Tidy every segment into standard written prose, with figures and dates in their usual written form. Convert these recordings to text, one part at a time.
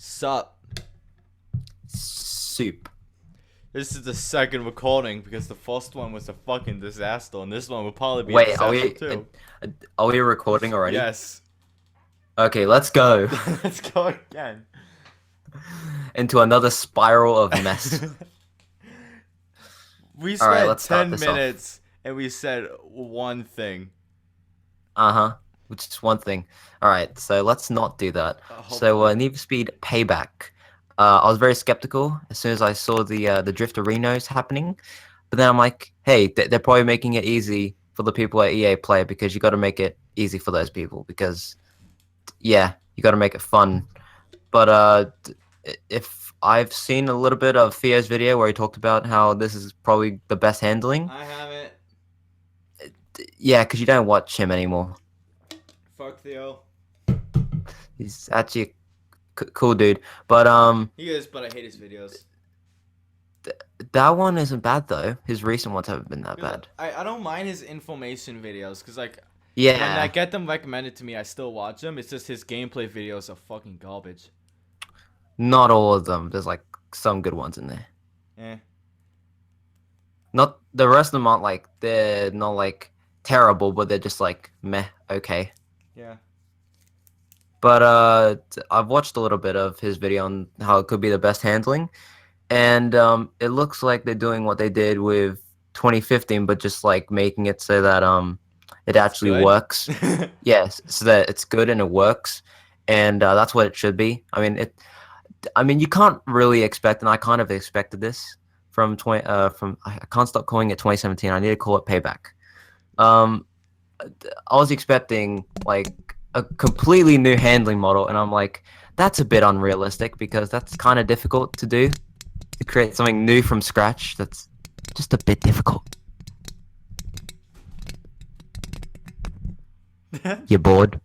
Sup? Soup. This is the second recording because the first one was a fucking disaster, and this one will probably be a Wait, disaster too. are we recording already? Yes. Okay, let's go Let's go again. into another spiral of mess. We All right, spent let's start 10 this off. minutes and we said one thing. Which is one thing. All right, so let's not do that. So Hopefully. Need for Speed Payback. I was very skeptical as soon as I saw the drift arenas happening, but then I'm like, hey, they're probably making it easy for the people at EA Play because you got to make it easy for those people because, yeah, you got to make it fun. But if I've seen a little bit of Theo's video where he talked about how this is probably the best handling. I haven't. Yeah, because you don't watch him anymore. Fuck Theo. He's actually a cool dude. But He is, but I hate his videos. that one isn't bad though. His recent ones haven't been that bad. I don't mind his information videos because like when Yeah, I get them recommended to me, I still watch them. It's just his gameplay videos are fucking garbage. not all of them. There's like some good ones in there. Eh. Not the rest of them aren't like they're not like terrible, but they're just like meh, okay. Yeah. But I've watched a little bit of his video on how it could be the best handling, and it looks like they're doing what they did with 2015, but just like making it so that it actually good. works. Yes, so that it's good and it works, and that's what it should be. I mean, you can't really expect, and I kind of expected this from I can't stop calling it 2017. I need to call it Payback. I was expecting like a completely new handling model, and I'm like, that's a bit unrealistic because that's kind of difficult to do, to create something new from scratch. That's just a bit difficult. You're bored?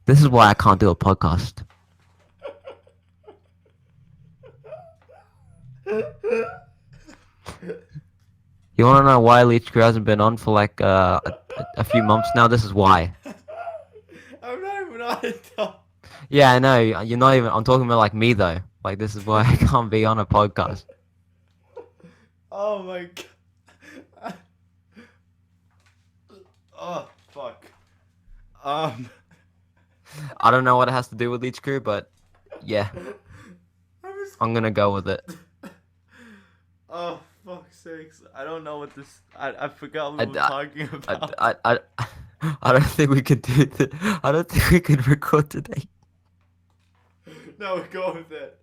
This is why I can't do a podcast. You want to know why Leech Crew hasn't been on for like a few months now? This is why. I'm not even on it though. Yeah, I know. You're not even. I'm talking about like me though. Like this is why I can't be on a podcast. Oh my god. Oh fuck. I don't know what it has to do with Leech Crew, but yeah, I'm gonna go with it. Oh fuck's sakes! I don't know what this. I forgot I, what we were I, talking about. I don't think we could do it. I don't think we could record today. No, we go with it.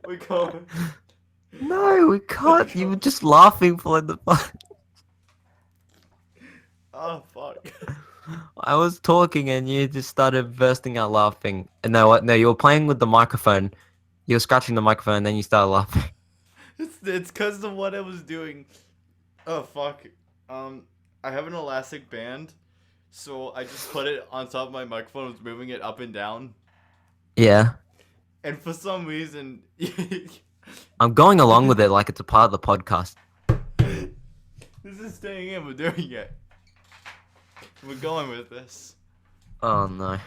We go. With... No, we can't. You were just laughing for the fun. Oh fuck. I was talking and you just started bursting out laughing. And no, what? No, you were playing with the microphone. You were scratching the microphone and then you started laughing. It's because of what I was doing. Oh fuck. I have an elastic band, so I just put it on top of my microphone. I was moving it up and down, Yeah. and for some reason, I'm going along with it like it's a part of the podcast. this is staying in. We're doing it. We're going with this. Oh no.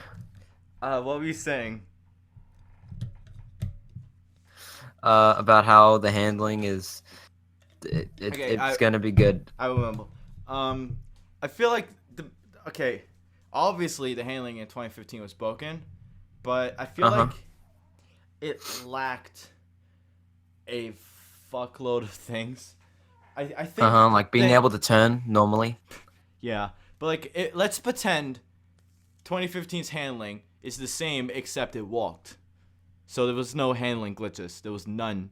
What were you saying? About how the handling is, Okay, it's gonna be good. I remember. I feel like obviously the handling in 2015 was broken, but I feel like it lacked a fuckload of things. I think Like being able to turn normally. Yeah, but like let's pretend 2015's handling is the same except it walked. So there was no handling glitches. There was none.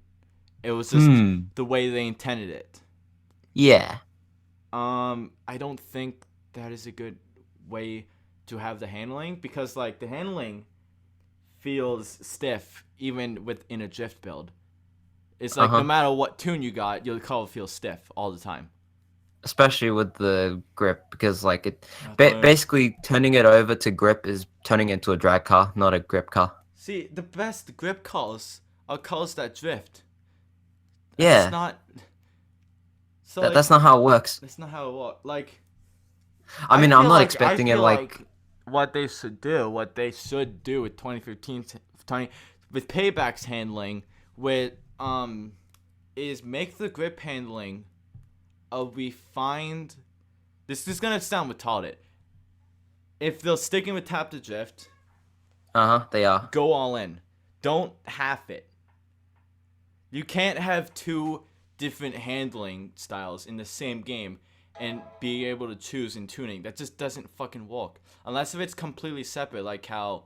It was just the way they intended it. Yeah. I don't think that is a good way to have the handling because like the handling feels stiff even within a drift build. It's like no matter what tune you got, your car will feel stiff all the time. Especially with the grip, because like it basically turning it over to grip is turning it into a drag car, not a grip car. See, the best grip cars are cars that drift. Yeah. It's not So like That's not how it works. that's not how it works. Like I I mean, I'm feel not like expecting it like. what they should do with 2015 20 with Payback's handling with is make the grip handling a refined. This is gonna sound retarded. If they're sticking with tap to drift, They are. go all in. Don't half it. You can't have two different handling styles in the same game and be able to choose in tuning. That just doesn't fucking work. Unless if it's completely separate, like how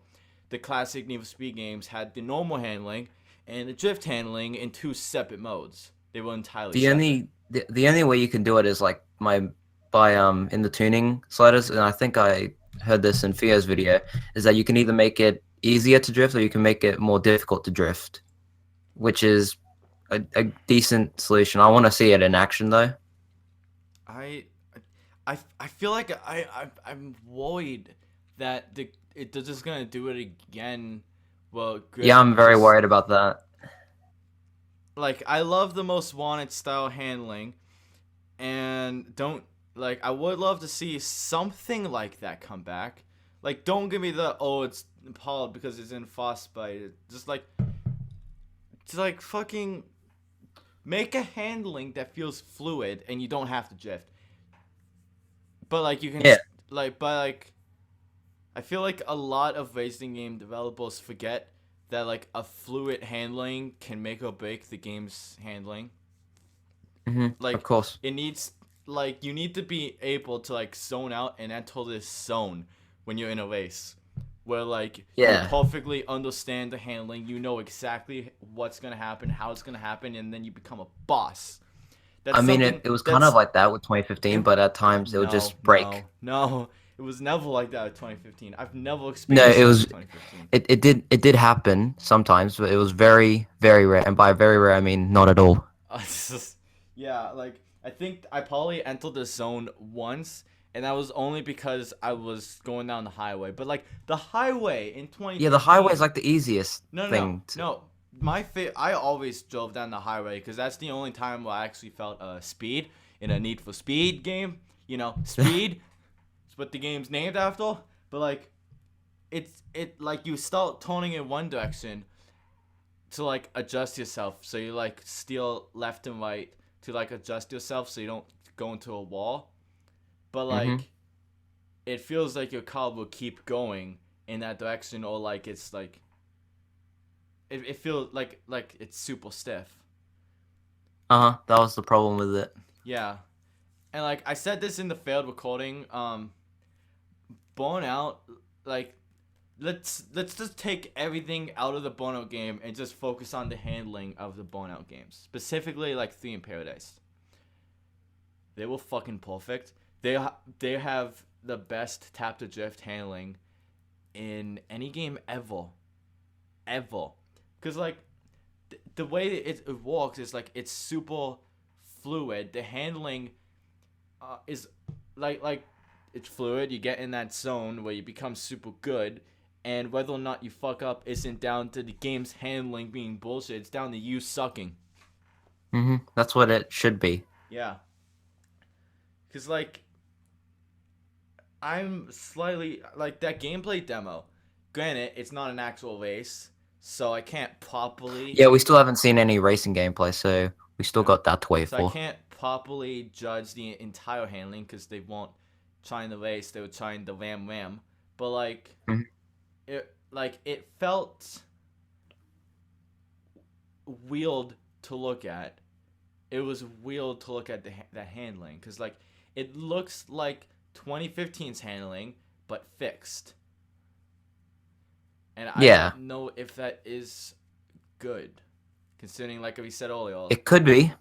the classic Need for Speed games had the normal handling and the drift handling in two separate modes. They were entirely The separate. the only way you can do it is like by in the tuning sliders, and I think I heard this in Theo's video, is that you can either make it easier to drift or you can make it more difficult to drift, which is a decent solution. I want to see it in action though. I I feel like I'm worried that they're just gonna do it again. Well, Yeah, I'm very worried about that. Like I love the most wanted style handling, and don't like I would love to see something like that come back. Like don't give me the it's Paul because it's in Frostbite. Just like fucking make a handling that feels fluid and you don't have to drift. But like you can Yeah. I feel like a lot of racing game developers forget that like a fluid handling can make or break the game's handling. Like Of course. it needs like you need to be able to like zone out and enter this zone when you're in a race. Where like you Yeah. perfectly understand the handling, you know exactly what's gonna happen, how it's gonna happen, and then you become a boss. That's I mean, something it was kind that's of like that with 2015, but at times it would just break. no. It was never like that with 2015. I've never No, experienced it that was with 2015. it did happen sometimes, but it was very, very rare. And by very rare, I mean not at all. It's just, yeah, like I think I probably entered the zone once, and that was only because I was going down the highway. But like the highway in 2015. Yeah, the highway is like the easiest No, thing. no. I always drove down the highway because that's the only time where I actually felt speed in a Need for Speed game. You know, speed. It's what the game's named after. But like, it like you start turning in one direction to like adjust yourself. So you like steer left and right to like adjust yourself so you don't go into a wall. But like, it feels like your car will keep going in that direction, or like it's like. It feels like it's super stiff. That was the problem with it. Yeah, and like I said this in the failed recording. Burnout, like let's just take everything out of the Burnout game and just focus on the handling of the Burnout games, specifically like 3 in Paradise. They were fucking perfect. They have the best tap to drift handling in any game ever. Because like the way it works is like it's super fluid. The handling is like it's fluid. You get in that zone where you become super good, and whether or not you fuck up isn't down to the game's handling being bullshit. It's down to you sucking. That's what it should be. Yeah. Cause like I'm slightly like that gameplay demo. Granted, it's not an actual race, so I can't properly. Yeah, we still haven't seen any racing gameplay, so we still got that to wait So I for. can't properly judge the entire handling because they weren't trying the race; they were trying the ram. But like, it felt weird to look at. It was weird to look at the handling because like it looks like 2015's handling but fixed. And I don't know if that is good, considering like we said earlier. It could be,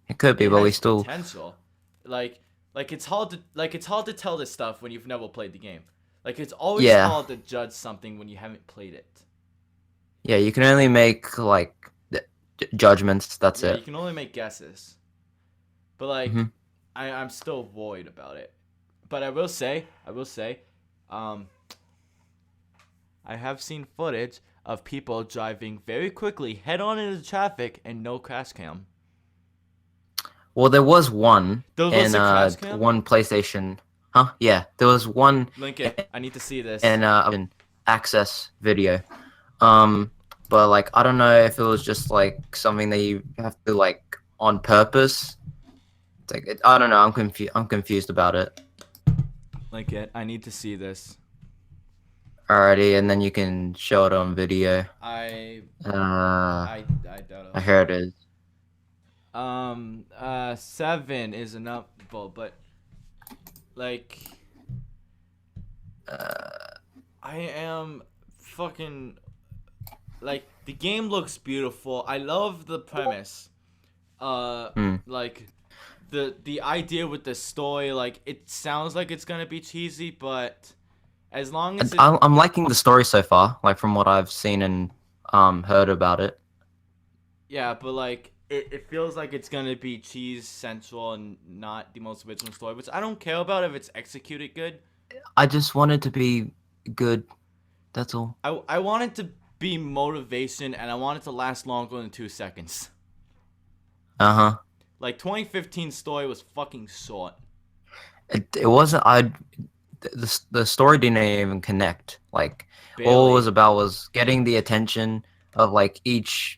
but we still potential. Like it's hard to tell this stuff when you've never played the game. Like it's always hard to judge something when you haven't played it. Yeah, you can only make like judgments. That's it. You can only make guesses. But like, I'm still worried about it. But I will say, I have seen footage of people driving very quickly head on into traffic and no crash cam. Well, there was one Was in the crash cam? one PlayStation. Huh? Yeah, there was one Link it. I need to see this. in an access video. Um, but like I don't know if it was just like something that you have to like on purpose. It's like I don't know. I'm confused. I'm confused about it. Link it. I need to see this. Alrighty, and then you can show it on video. I Uh, I doubt here it is. 7 is enough, but like Uh, I am fucking like the game looks beautiful. I love the premise. hmm. Like the idea with the story, like it sounds like it's gonna be cheesy, but as long as it I'm liking the story so far, like from what I've seen and heard about it. yeah, but like it feels like it's gonna be cheese central and not the most original story, which I don't care about if it's executed good. I just want it to be good. That's all. I want it to be motivation and I want it to last longer than 2 seconds. Uh-huh. Like 2015 story was fucking short. It wasn't. The story didn't even connect. Like all it Barely. was about was getting the attention of like each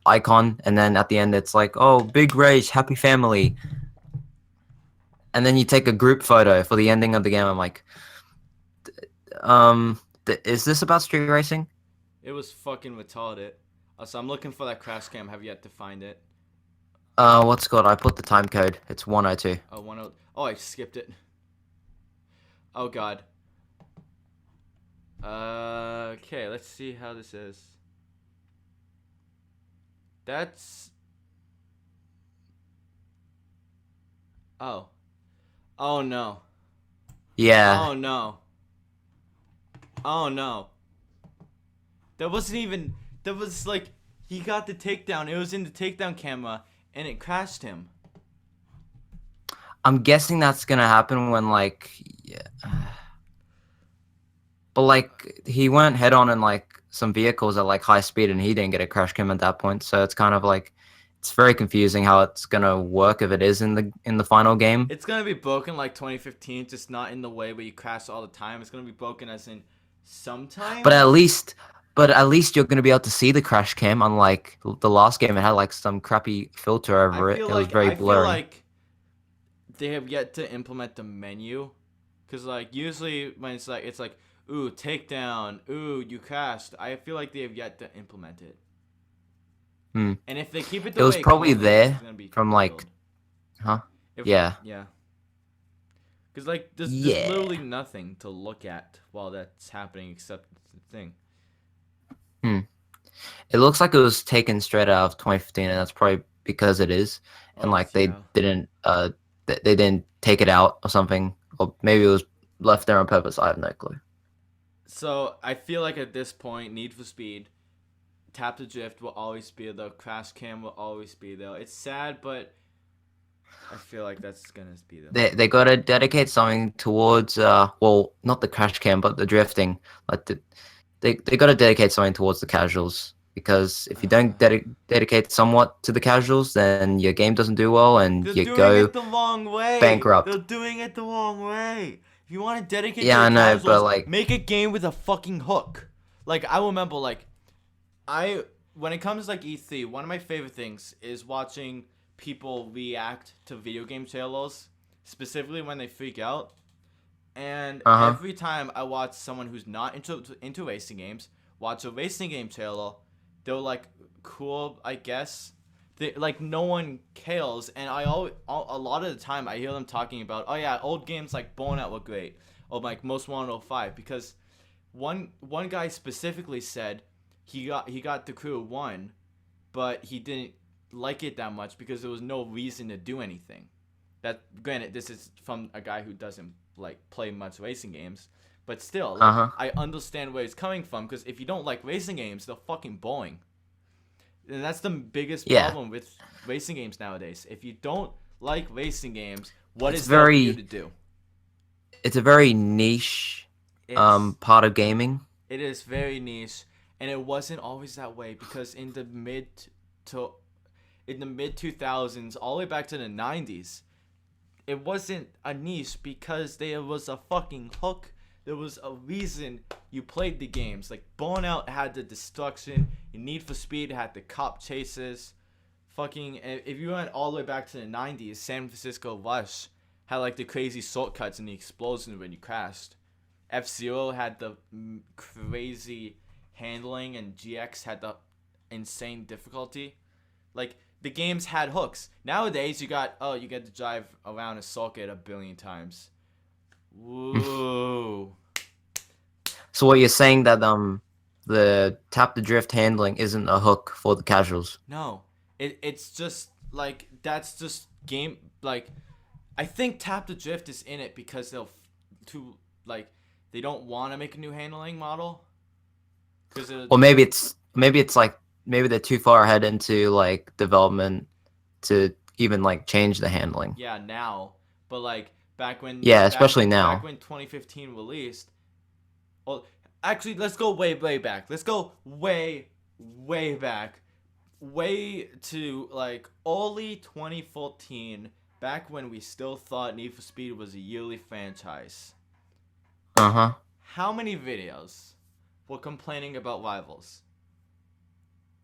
icon, and then at the end it's like, oh, big race, happy family, and then you take a group photo for the ending of the game. I'm like, is this about street racing? It was fucking retarded. So I'm looking for that crash cam. Have yet to find it. What's it called? I put the time code. It's 102. Oh, oh, I skipped it. Oh god. Okay, let's see how this is. That's. Oh. Oh no. Yeah. Oh no. Oh no. That wasn't even. That was like. He got the takedown. It was in the takedown camera and it crashed him. I'm guessing that's gonna happen when like, yeah. But like he went head on in like some vehicles at like high speed, and he didn't get a crash cam at that point. So it's kind of like it's very confusing how it's gonna work if it is in the final game. It's gonna be broken like 2015, just not in the way where you crash all the time. It's gonna be broken as in But sometimes. at least you're gonna be able to see the crash cam. Unlike the last game, it had like some crappy filter over it. It was very I feel blurry. like they have yet to implement the menu, cause like usually when it's like ooh takedown, ooh you crashed. I feel like they have yet to implement it. Hmm. And if they keep it It the was way it probably currently is, there it's gonna be from like, killed. huh? If Yeah. yeah, cause like there's Yeah. literally nothing to look at while that's happening except the thing. Hmm. It looks like it was taken straight out of 2015, and that's probably because it is. And Oh like yeah. they didn't take it out or something, or maybe it was left there on purpose. I have no clue. So I feel like at this point, Need for Speed, Tap to Drift will always be there. Crash Cam will always be there. It's sad, but I feel like that's gonna be there. They gotta dedicate something towards well, not the crash cam, but the drifting. Like they gotta dedicate something towards the casuals, because if you don't dedicate somewhat to the casuals, then your game doesn't do well and They're you doing go it the wrong way. They're bankrupt. doing it the wrong way. If you want to dedicate to Yeah, the I know, but casuals, like, make a game with a fucking hook. Like I remember, like I when it comes to like E3, one of my favorite things is watching people react to video game trailers, specifically when they freak out. And uh-huh. every time I watch someone who's not into racing games watch a racing game trailer, they're like, cool, I guess. Like no one cares, and a lot of the time I hear them talking about, oh yeah, old games like Burnout were great, or like Most Wanted 05, because one guy specifically said he got the Crew 1, but he didn't like it that much because there was no reason to do anything. That granted, this is from a guy who doesn't like play much racing games, but still, like Uh-huh. I understand where he's coming from, because if you don't like racing games, they're fucking boring. And that's the biggest Yeah. problem with racing games nowadays. If you don't like racing games, what It's is there for you to very do? it's a very niche It's part of gaming. it is very niche, and it wasn't always that way, because in the mid to in the mid 2000s all the way back to the 90s, it wasn't a niche because there was a fucking hook. There was a reason you played the games. Like Burnout had the destruction, Need for Speed had the cop chases. Fucking, if you went all the way back to the 90s, San Francisco Rush had like the crazy shortcuts and the explosions when you crashed. F-Zero had the crazy handling, and GX had the insane difficulty. Like, the games had hooks. Nowadays, you get to drive around a circuit a billion times. Woo. So what you're saying that the tap to drift handling isn't a hook for the casuals? No, it's just like that's just game. Like, I think tap to drift is in it because they don't want to make a new handling model. Or maybe it's like maybe they're too far ahead into like development to even like change the handling. Yeah, now, but like back when. Yeah, especially now. Back when 2015 released. Well, actually, let's go way back. Let's go way back. Way to like early 2014, back when we still thought Need for Speed was a yearly franchise. How many videos were complaining about rivals?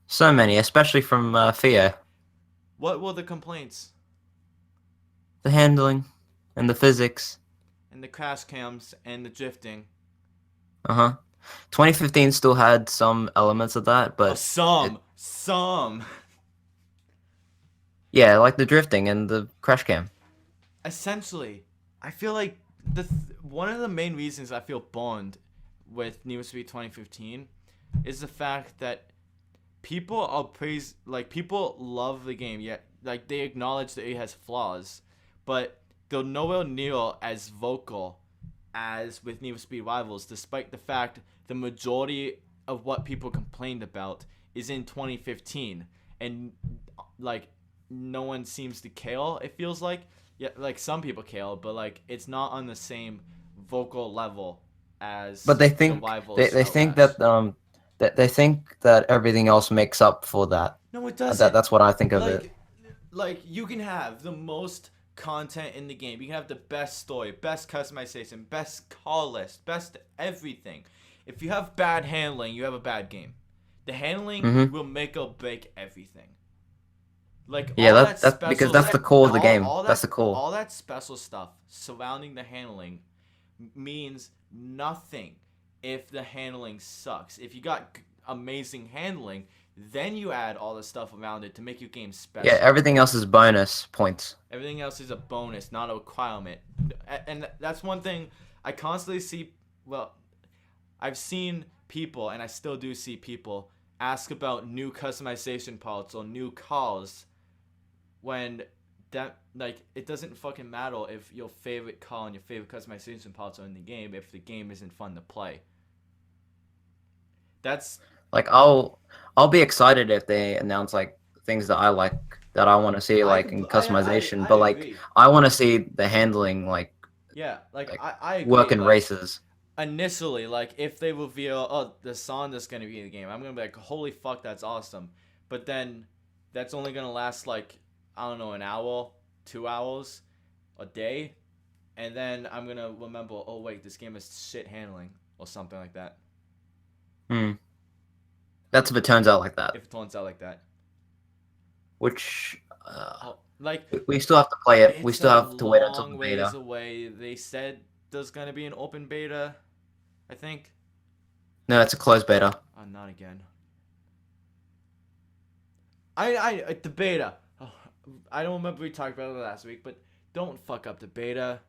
So many, especially from Theo. What were the complaints? The handling and the physics. And the crash cams and the drifting. 2015 still had some elements of that, but some. Yeah, like the drifting and the crash cam. Essentially, I feel like one of the main reasons I feel bond with Need for Speed 2015 is the fact that people people love the game, yet like they acknowledge that it has flaws, but they're nowhere near as vocal as with Need for Speed Rivals, despite the fact the majority of what people complained about is in 2015, and like no one seems to care. It feels like, yeah, like some people care, but like it's not on the same vocal level as. But they think they think that they think that everything else makes up for that. No, it doesn't. That's what I think of it. Like you can have the most content in the game. You can have the best story, best customization, best car list, best everything. If you have bad handling, you have a bad game. The handling will make or break everything. Like that's because that's the core of the game. That's the core. All that special stuff surrounding the handling means nothing if the handling sucks. If you got amazing handling, then you add all the stuff around it to make your game special. Yeah, everything else is bonus points. Everything else is a bonus, not a requirement. And that's one thing I constantly see. Well, I've seen people, and I still do see people, ask about new customization parts or new cars when that, like, it doesn't fucking matter if your favorite car and your favorite customization parts are in the game if the game isn't fun to play. That's like I'll be excited if they announce like things that I like, that I want to see like in customization, but like agree. I want to see the handling like I agree, work in races. Initially, like if they reveal the song that's gonna be in the game, I'm gonna be like, holy fuck, that's awesome. But then that's only gonna last like, I don't know, an hour, 2 hours, a day, and then I'm gonna remember, oh wait, this game is shit handling or something like that. That's if it turns out like that. If it turns out like that. Which, like, we still have to play it. We still have to wait until the beta. Ways away. They said there's gonna be an open beta, I think. No, it's a closed beta. Oh, not again. The beta. Oh, I don't remember we talked about it last week, but don't fuck up the beta.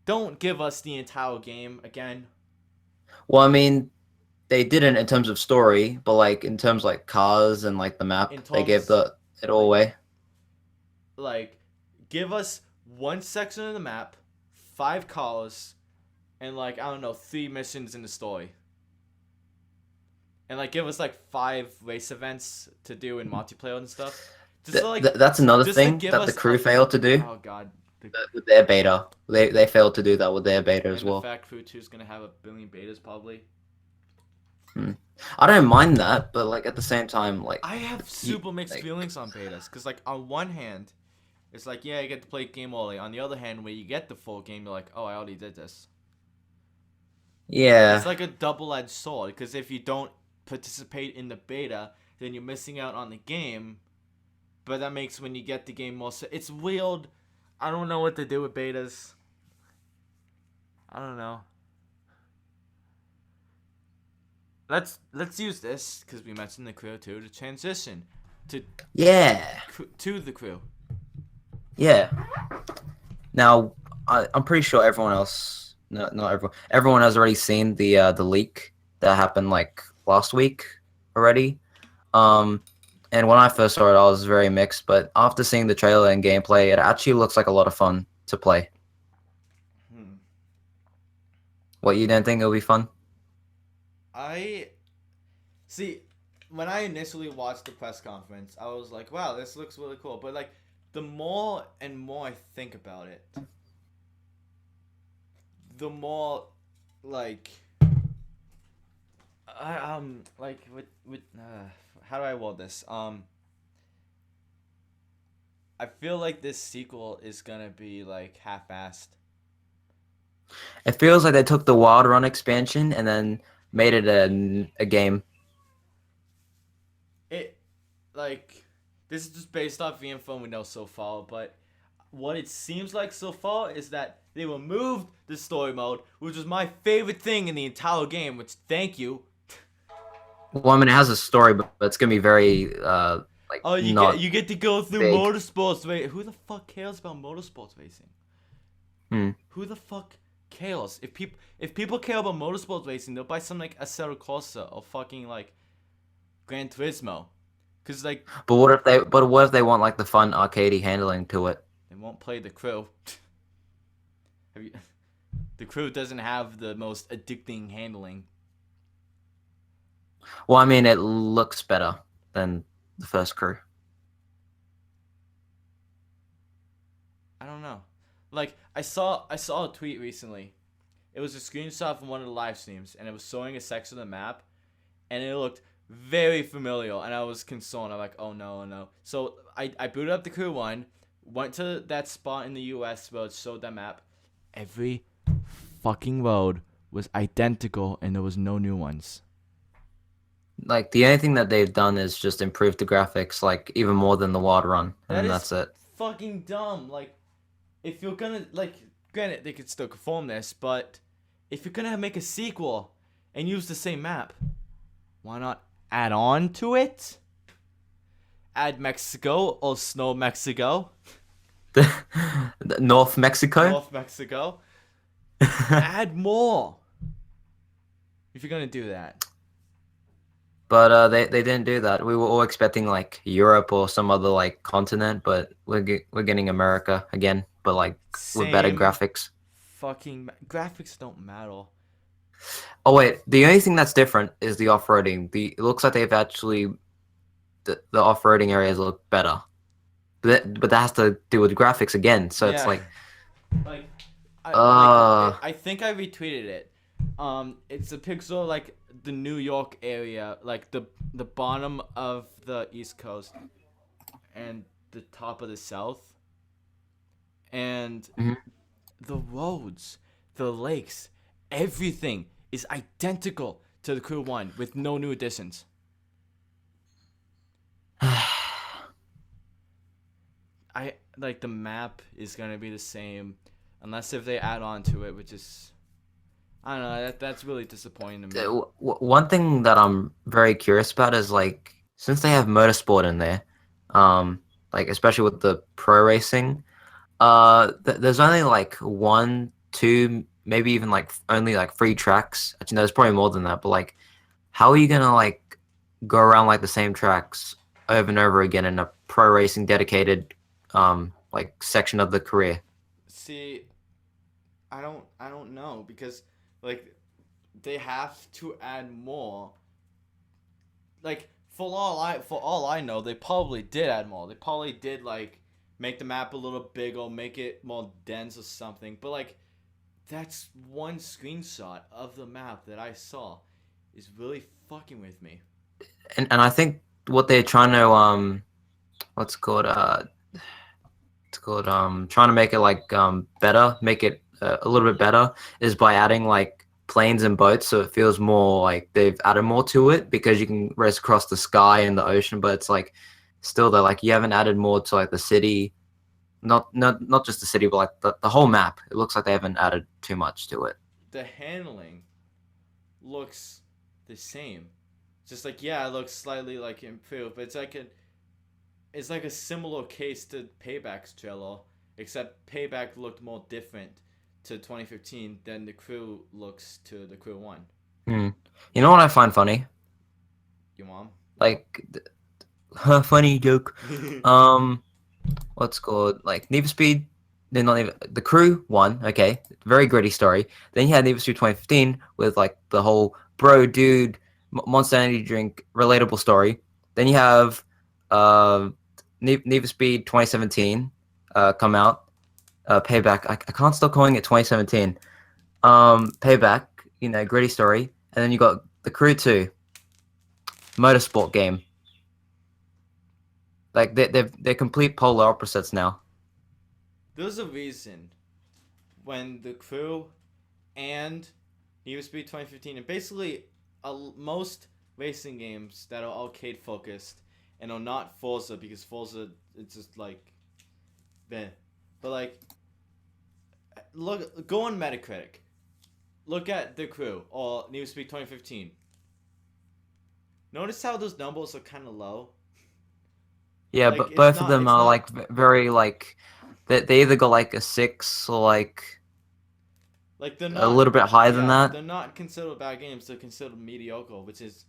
Don't give us the entire game again. Well, I mean, they didn't in terms of story, but like in terms of like cars and like the map, they gave it all away. Like, give us one section of the map, 5 cars, and like, I don't know, 3 missions in the story. And like, give us like 5 race events to do in multiplayer and stuff. That's another thing that the crew failed to do. Oh god. With their beta, they failed to do that with their beta as well. The fact Crew 2 is gonna have a billion betas probably. I don't mind that, but like at the same time, like I have you, super mixed like feelings on betas, because like on one hand, it's like, yeah, you get to play game early. On the other hand, when you get the full game, you're like, oh, I already did this. It's yeah, like a double-edged sword, because if you don't participate in the beta, then you're missing out on the game. But that makes when you get the game more. It's weird. I don't know what to do with betas. I don't know. Let's use this because we mentioned the crew too to transition to yeah, to the crew. yeah. Now I'm pretty sure everyone else, no, not everyone, everyone has already seen the leak that happened like last week already. Um, and when I first saw it, I was very mixed. But after seeing the trailer and gameplay, it actually looks like a lot of fun to play. Hmm. What, you didn't think it would be fun? I see. When I initially watched the press conference, I was like, "Wow, this looks really cool." But like, the more and more I think about it, the more like I like with how do I word this? I feel like this sequel is gonna be like half-assed. It feels like they took the Wild Run expansion and then made it a game. It like this is just based off the info we know so far, but what it seems like so far is that they removed the story mode, which was my favorite thing in the entire game. Which thank you. Well, I mean, it has a story, but it's gonna be very like Oh, not you get to go through big. motorsports race. Who the fuck cares about motorsports racing? Hmm. Who the fuck cares? If people care about motorsports racing, they'll buy something like Assetto Corsa or fucking like Gran Turismo, cause like But what if they want like the fun arcadey handling to it? they won't play the crew. Have you? The crew doesn't have the most addicting handling. Well, I mean, it looks better than the first crew. I don't know. Like I saw a tweet recently. It was a screenshot from one of the live streams, and it was showing a section of the map, and it looked very familiar, and I was concerned. I'm like, oh no, oh no. So I booted up the crew one, went to that spot in the U.S. where it showed that map. Every fucking road was identical, and there was no new ones. Like the only thing that they've done is just improve the graphics, like even more than the Wild Run, and That then is that's it. fucking dumb. Like, if you're gonna like, granted they could still conform this, but if you're gonna make a sequel and use the same map, why not add on to it? Add Mexico or Snow Mexico, North Mexico. North Mexico. Add more if you're gonna do that. But they didn't do that. We were all expecting like Europe or some other like continent, but we're getting America again, but like with better Same graphics. graphics don't matter. Oh wait, the only thing that's different is the off-roading. It looks like they've actually the off-roading areas look better, but that has to do with graphics again. So it's Yeah, like, like uh, I think I retweeted it. It's a picture of, like the New York area, like the bottom of the East Coast and the top of the South, and mhm. the roads, the lakes, everything is identical to the Crew One with no new additions. I like the map is gonna be the same, unless if they add on to it, which is I don't know. That's really disappointing to me. One thing that I'm very curious about is like since they have motorsport in there, like especially with the pro racing, there's only like one, two, maybe even like only like three tracks. Actually, no, there's probably more than that. But like, how are you gonna like go around like the same tracks over and over again in a pro racing dedicated like section of the career? See, I don't know because like they have to add more. Like for all I know, they probably did add more. They probably did like make the map a little bigger, make it more dense or something. But like that's one screenshot of the map that I saw. is really fucking with me. And I think what they're trying to what's it called it's called trying to make it like better, make it a little bit better, is by adding like planes and boats, so it feels more like they've added more to it because you can race across the sky and the ocean, but it's like still they're like you haven't added more to like the city, not just the city, but like the whole map. It looks like they haven't added too much to it. The handling looks the same. Just like, yeah, it looks slightly like improved, but it's like a similar case to Payback's trailer, except Payback looked more different to 2015 than the Crew looks to the Crew 1. You know what I find funny? Your mom? Like, funny joke. What's it called like Need for Speed? They're not even the Crew one. Okay, very gritty story. Then you had Need for Speed 2015 with like the whole bro, dude, Monster Energy drink, relatable story. Then you have Need for Speed 2017 come out. Payback. I can't stop calling it 2017. Payback. You know, gritty story. And then you got the Crew 2 motorsport game. Like they're complete polar opposites now. There's a reason when the Crew and Need for Speed 2015 and basically most racing games that are arcade focused and are not Forza, because Forza it's just like meh. But like go on Metacritic. Look at the Crew or Need for Speed 2015. Notice how those numbers are kind of low. Yeah, Like, but it's both of not them it's are not like very like they either got like a 6 or like like they're a not little bit higher than yeah, that. they're not considered bad games, they're considered mediocre, which is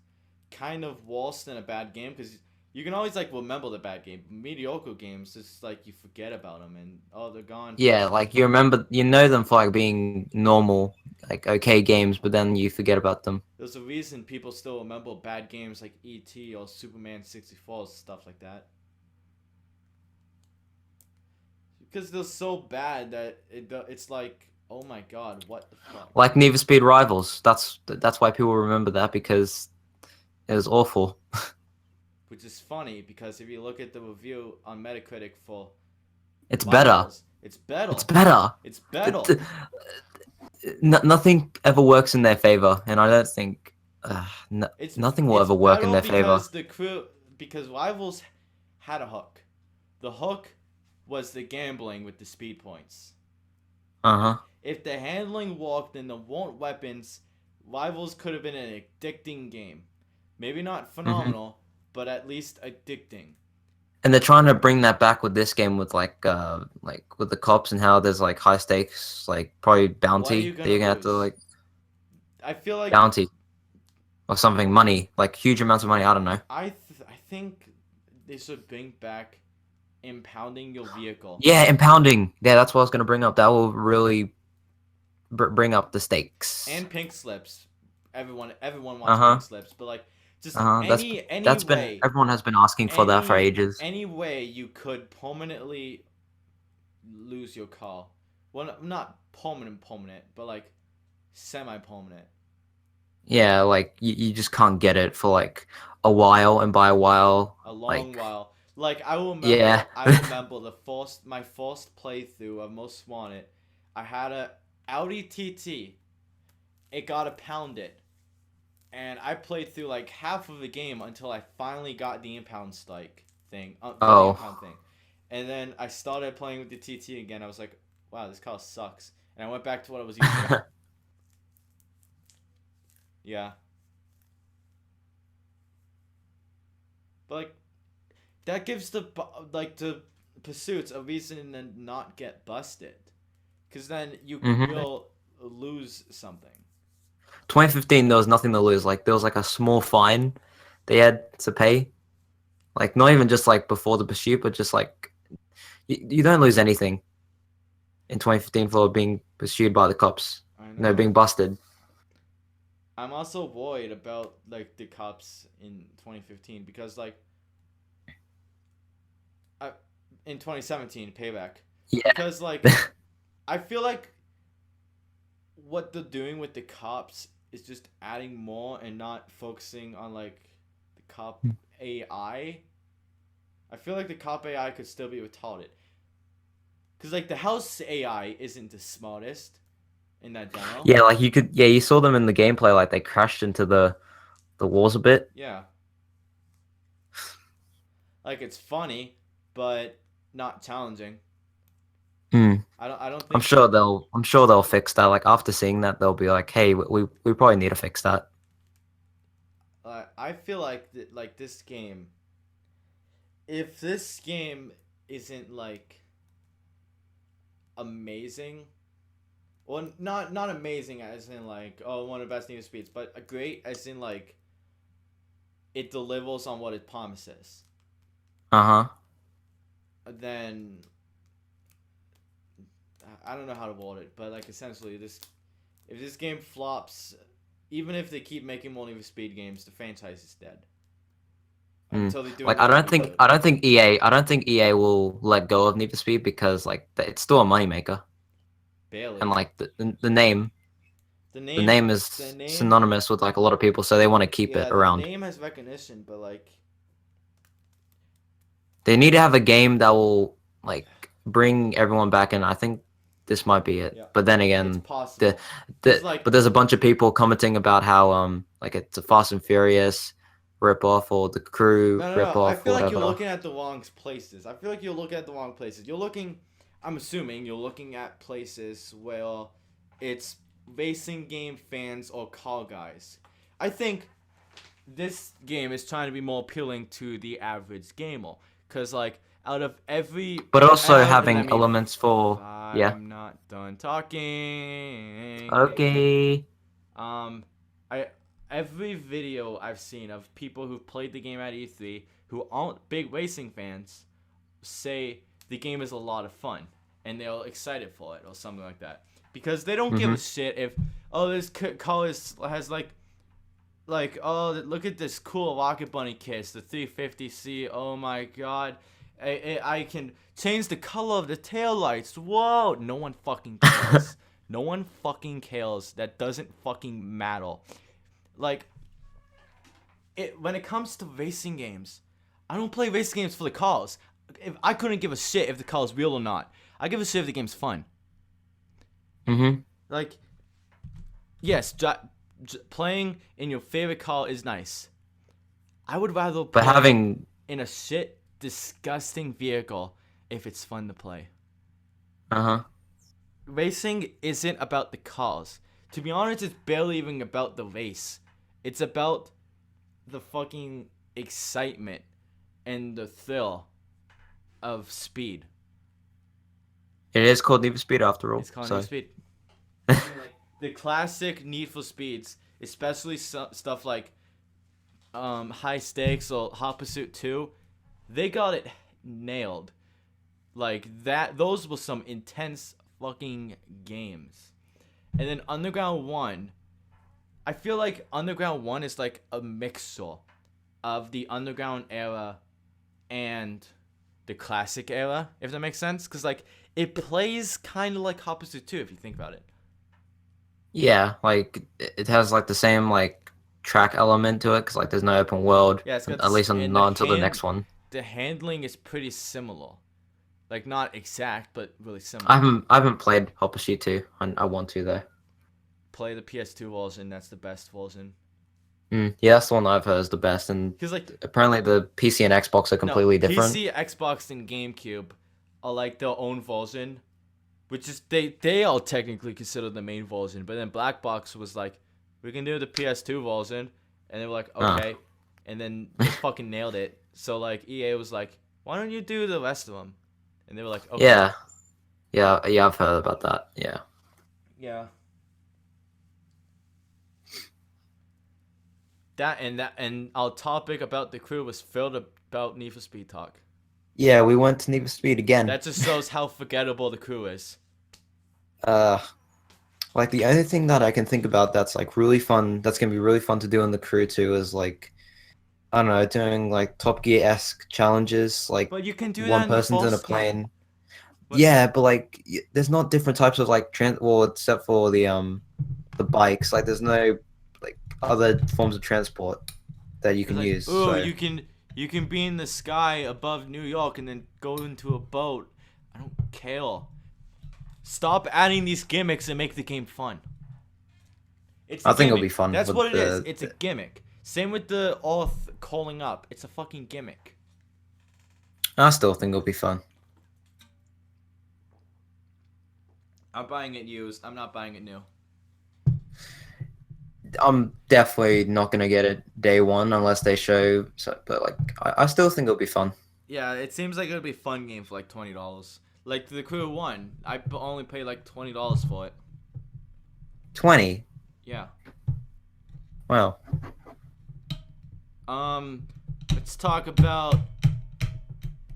kind of worse than a bad game, because you can always like remember the bad game. Mediocre games, it's like you forget about them and oh, they're gone Yeah, forever. like you remember, you know them for like being normal, like okay games, but then you forget about them. There's a reason people still remember bad games like E.T. or Superman 64, stuff like that, because they're so bad that it's like, oh my god, what the fuck. Like Need for Speed Rivals. That's why people remember that because it was awful. Which is funny because if you look at the review on Metacritic for It's better. Rivals, it's better. It's better. It's better. Nothing ever works in their favor, and I don't think nothing will It's ever work in better their favor. because Rivals had a hook. The hook was the gambling with the speed points. Uh-huh. If the handling worked and there weren't weapons, Rivals could have been an addicting game. Maybe not phenomenal, but at least addicting. And they're trying to bring that back with this game with like with the cops and how there's like high stakes, like probably What are bounty you that gonna you're gonna have to lose? like I feel like bounty or something, money, like huge amounts of money. I don't know. I think they should bring back impounding your vehicle. Yeah, impounding. Yeah, that's what I was gonna bring up. That will really bring up the stakes. And pink slips. Everyone wants Uh-huh. pink slips, but like just That's any that's been way, everyone has been asking for that for ages. any way you could permanently lose your car. Well, not permanent, but like semi-permanent. Yeah, like you just can't get it for like a while, and by a while, A long like while. Like I yeah. remember my first playthrough of Most Wanted. I had a Audi TT. It got impounded. And I played through like half of the game until I finally got the impound strike thing, the impound thing. And then I started playing with the TT again. I was like, wow, this car sucks. And I went back to what I was using. Yeah. But like that gives the pursuits a reason to not get busted. Cuz then you will lose something. 2015, there was nothing to lose. Like there was like a small fine they had to pay. Like not even just like before the pursuit, but just like you don't lose anything in 2015 for being pursued by the cops. I know. No, being busted. I'm also worried about like the cops in 2015 because like in 2017 Payback. Yeah. Because like I feel like what they're doing with the cops is just adding more and not focusing on like the cop AI. I feel like the cop AI could still be retarded. Cause like the house AI isn't the smartest in that demo. Yeah, like you saw them in the gameplay, like they crashed into the walls a bit. Yeah, like it's funny, but not challenging. Mm. I don't I'm think. sure they'll fix that. Like after seeing that, they'll be like, hey, we probably need to fix that. I feel like this game. If this game isn't like amazing, well, not amazing as in like one of the best Need for Speeds, but a great as in like it delivers on what it promises. Uh-huh. Then I don't know how to word it, but like essentially this, if this game flops, even if they keep making more Need for Speed games, the franchise is dead. Mm. Until they do Like another reboot. I don't think EA will let go of Need for Speed because like it's still a moneymaker. Barely. And like the name The the name name the is name synonymous with like a lot of people, so they want to keep it yeah, the around. name has recognition, but like They need to have a game that will like bring everyone back in. I think this might be it. yeah, But then it's again, possible. Cause like but there's a bunch of people commenting about how like it's a Fast and Furious rip off or the Crew rip no. I off feel or like you're whatever. looking at the wrong places. I feel like you're looking at the wrong places. You're looking. I'm assuming you're looking at places where it's racing game fans or car guys. I think this game is trying to be more appealing to the average gamer, cause like out of every But also let having me. elements for yeah. I'm not done talking. Okay. Um, I every video I've seen of people who've played the game at E3 who aren't big racing fans say the game is a lot of fun and they're excited for it or something like that because they don't give a shit if this car has like look at this cool Rocket Bunny case, the 350C. Oh my god. I can change the color of the taillights. Whoa! No one fucking cares. No one fucking cares. That doesn't fucking matter. Like, when it comes to racing games, I don't play racing games for the cars. If I couldn't give a shit if the car is real or not. I give a shit if the game's fun. Like, yes, playing in your favorite car is nice. I would rather But play having in a shit, disgusting vehicle if it's fun to play. uh-huh. Racing isn't about the cars. To be honest, it's barely even about the race. It's about the fucking excitement and the thrill of speed. It is called Need for Speed after all. It's called So. Need for Speed. Like, the classic Need for Speeds, especially stuff like High Stakes or Hot Pursuit 2, they got it nailed. Like that, those were some intense fucking games. And then Underground 1, I feel like Underground 1 is like a mixture of the Underground era and the classic era, if that makes sense. Because like it plays kind of like Hot Pursuit 2 if you think about it. Yeah, like it has like the same like track element to it because like there's no open world. Yeah, it's got At least and not until the next one. The handling is pretty similar. Like not exact, but really similar. I haven't played Hot Pursuit 2. I want to though. Play the PS2 version. That's the best version. Yeah, that's the one I've heard is the best, and Because like apparently the PC and Xbox are completely different. PC, Xbox, and GameCube are like their own version, which is they all technically consider the main version. But then Black Box was like, we can do the PS2 version, and they were like, okay, and then they fucking nailed it. So like EA was like, why don't you do the rest of them? And they were like, okay. Yeah, I've heard about that. Yeah. Yeah. And our topic about the crew was filled about Need for Speed talk. Yeah, we went to Need for Speed again. That just shows how forgettable the crew is. Like the only thing that I can think about that's like really fun, that's gonna be really fun to do in the crew too, is like, I don't know, doing like Top Gear-esque challenges, like But you can do one that in the person's in a first game. plane. But- Yeah, but like there's not different types of like well, except for the bikes. Like there's no other forms of transport that you It's can like, use. oh, So you can be in the sky above New York and then go into a boat. I don't care. Stop adding these gimmicks and make the game fun. It's a I think it'll be gimmick. fun That's with what it is. the. It's a gimmick. Same with the calling up. It's a fucking gimmick. I still think it'll be fun. I'm buying it used. I'm not buying it new. I'm definitely not gonna get it day one unless they show. So, but like, I still think it'll be fun. Yeah, it seems like it would be a fun game for like $20. Like the Crew 1, I only paid like $20 for it. 20. Yeah. Wow. Let's talk about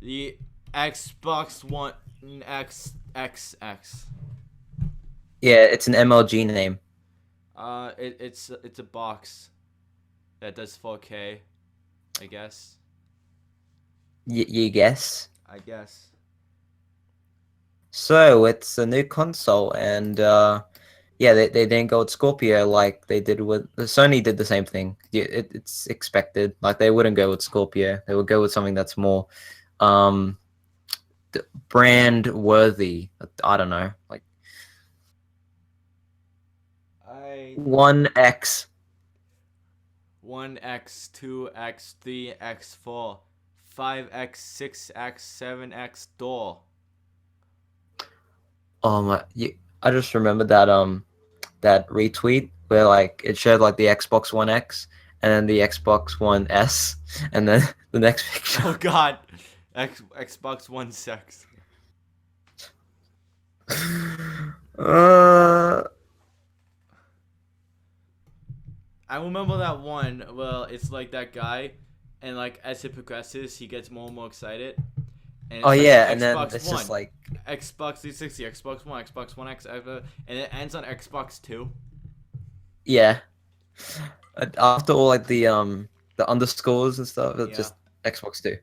the Xbox One XXX. Yeah, it's an MLG name. It's a box that does 4K, I guess. You guess. I guess. So it's a new console, and yeah, they didn't go with Scorpio like they did with Sony. Did the same thing. It's expected. Like they wouldn't go with Scorpio. They would go with something that's more um brand worthy. I don't know, like I 1X. 1X, 2X, 3X, 4, 5X, 6X, 7X door. Oh my! I just remembered that retweet where like it showed like the Xbox One X and then the Xbox One S, and then the next picture. Oh god. Xbox One sex. uh, I remember that one. Well, it's like that guy, and like as it progresses, he gets more and more excited. And it's oh like yeah, and then Xbox it's One, just like Xbox 360, Xbox One, Xbox One X, and it ends on Xbox Two. yeah. After all like the underscores and stuff, it's Yeah, just Xbox 2.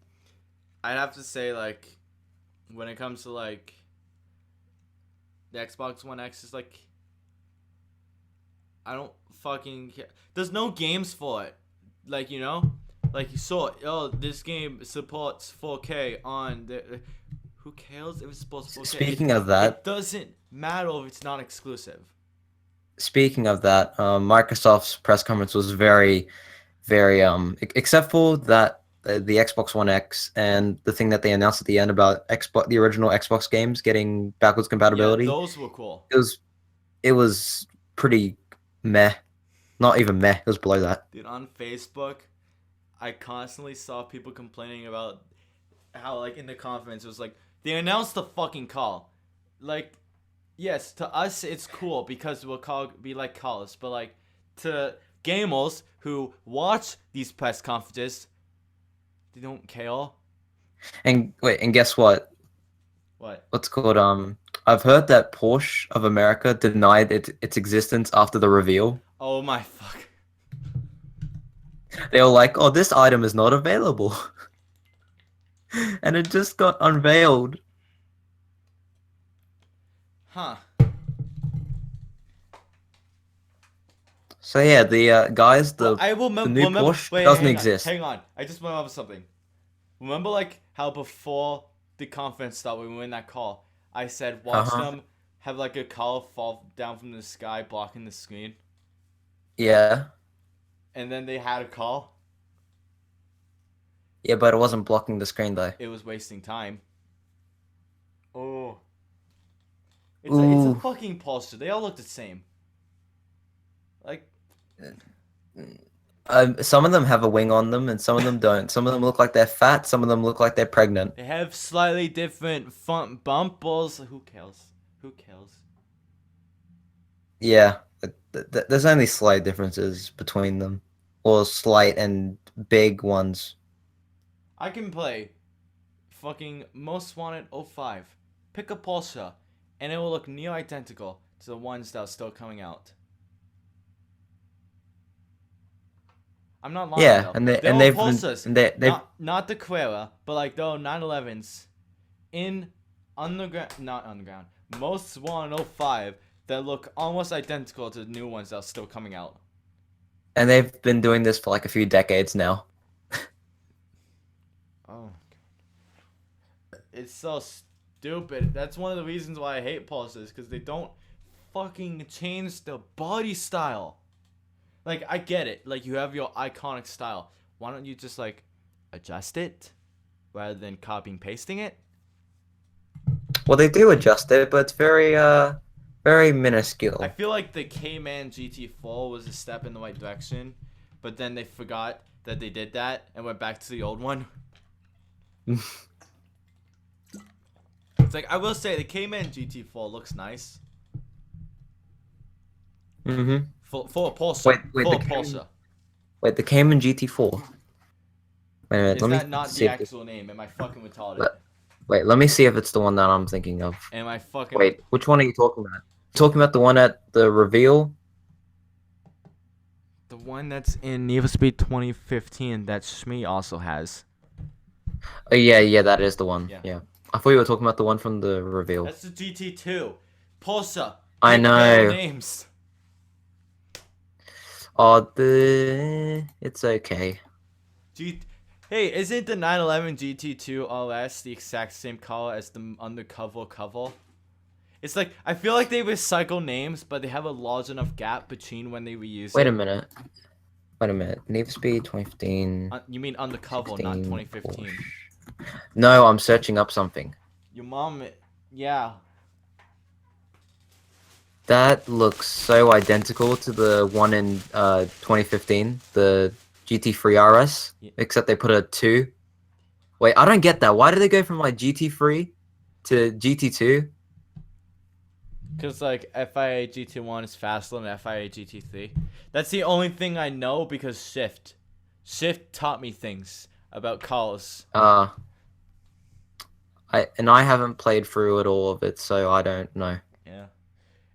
I'd have to say like, when it comes to like, the Xbox One X is like, I don't fucking care. There's no games for it, like like you saw. Oh, this game supports 4K on the. Who cares if it supports 4K? Speaking of that, it doesn't matter if it's not exclusive. Microsoft's press conference was very, very except for that the Xbox One X and the thing that they announced at the end about Xbox, the original Xbox games getting backwards Yeah, compatibility. those were cool. It was pretty meh. Not even meh. It was below that. Dude, on Facebook, I constantly saw people complaining about how, like, in the conference, it was like, they announced the fucking call. Like, yes, to us, it's cool because be like calls, but, like, to gamers who watch these press conferences, they don't care. And wait, and guess what? What? What's called I've heard that Porsche of America denied its existence after the reveal. Oh my fuck. They were like, "Oh, this item is not available," and it just got unveiled. Huh. So yeah, the guys, Well, I the remember. new Porsche doesn't exist. Hang on. I just remember something. Remember, like, how before the conference started, when we were in that call, I said, watch them have, like, a car fall down from the sky, blocking the screen? Yeah. And then they had a call. Yeah, but it wasn't blocking the screen though. It was wasting time. Oh. It's Ooh. a fucking poster. They all look the same. Like, Some of them have a wing on them, and some of them don't. Some of them look like they're fat. Some of them look like they're pregnant. they have slightly different front bumpers. Who cares? Who cares? Yeah, there's only slight differences between them, or slight and big ones. I can play fucking Most Wanted 05. Pick a Porsche, and it will look near identical to the ones that are still coming out. I'm not lying. Yeah, though. and They're all they've Porsches. they've Not the Carrera, but like the 911s in not underground. Most Wanted 05 that look almost identical to the new ones that are still coming out. And they've been doing this for like a few decades now. Oh, it's so stupid. That's one of the reasons why I hate pulses, because they don't fucking change the body style. Like, I get it. Like, you have your iconic style. Why don't you just, like, adjust it rather than copying pasting it? Well, they do adjust it, but it's very minuscule. I feel like the K-Man GT4 was a step in the right direction, but then they forgot that they did that and went back to the old one. It's like, I will say, the K-Man GT4 looks nice. Mm-hmm. For a Pulsar. Wait, For a Pulsar. Wait, the Cayman GT4. Wait a minute, Is let that me not see the if this, actual name? Am I fucking retarded? wait, let me see if it's the one that I'm thinking of. Am I fucking... Wait, which one are you talking about? Talking about the one at the reveal? The one that's in Need for Speed 2015 that Shmi also has. Oh yeah, that is the one. Yeah. Yeah. I thought you were talking about the one from the reveal. That's the GT2. Pulsar. I Pick better know. names. Oh, it's okay. Hey, isn't the 911 GT2 RS the exact same color as the undercover cover? It's like, I feel like they recycle names, but they have a large enough gap between when they reuse Wait it. a minute. Wait a minute. Need for Speed 2015. You mean undercover, not 16, 2015. No, I'm searching up something. Your mom, yeah. That looks so identical to the one in 2015, the GT3 RS, Yeah. except they put a 2. Wait, I don't get that. Why did they go from like GT3 to GT2? Because, like, FIA GT1 is faster than FIA GT3. That's the only thing I know because Shift. Shift taught me things about cars. I haven't played through it all of it, so I don't know. Yeah.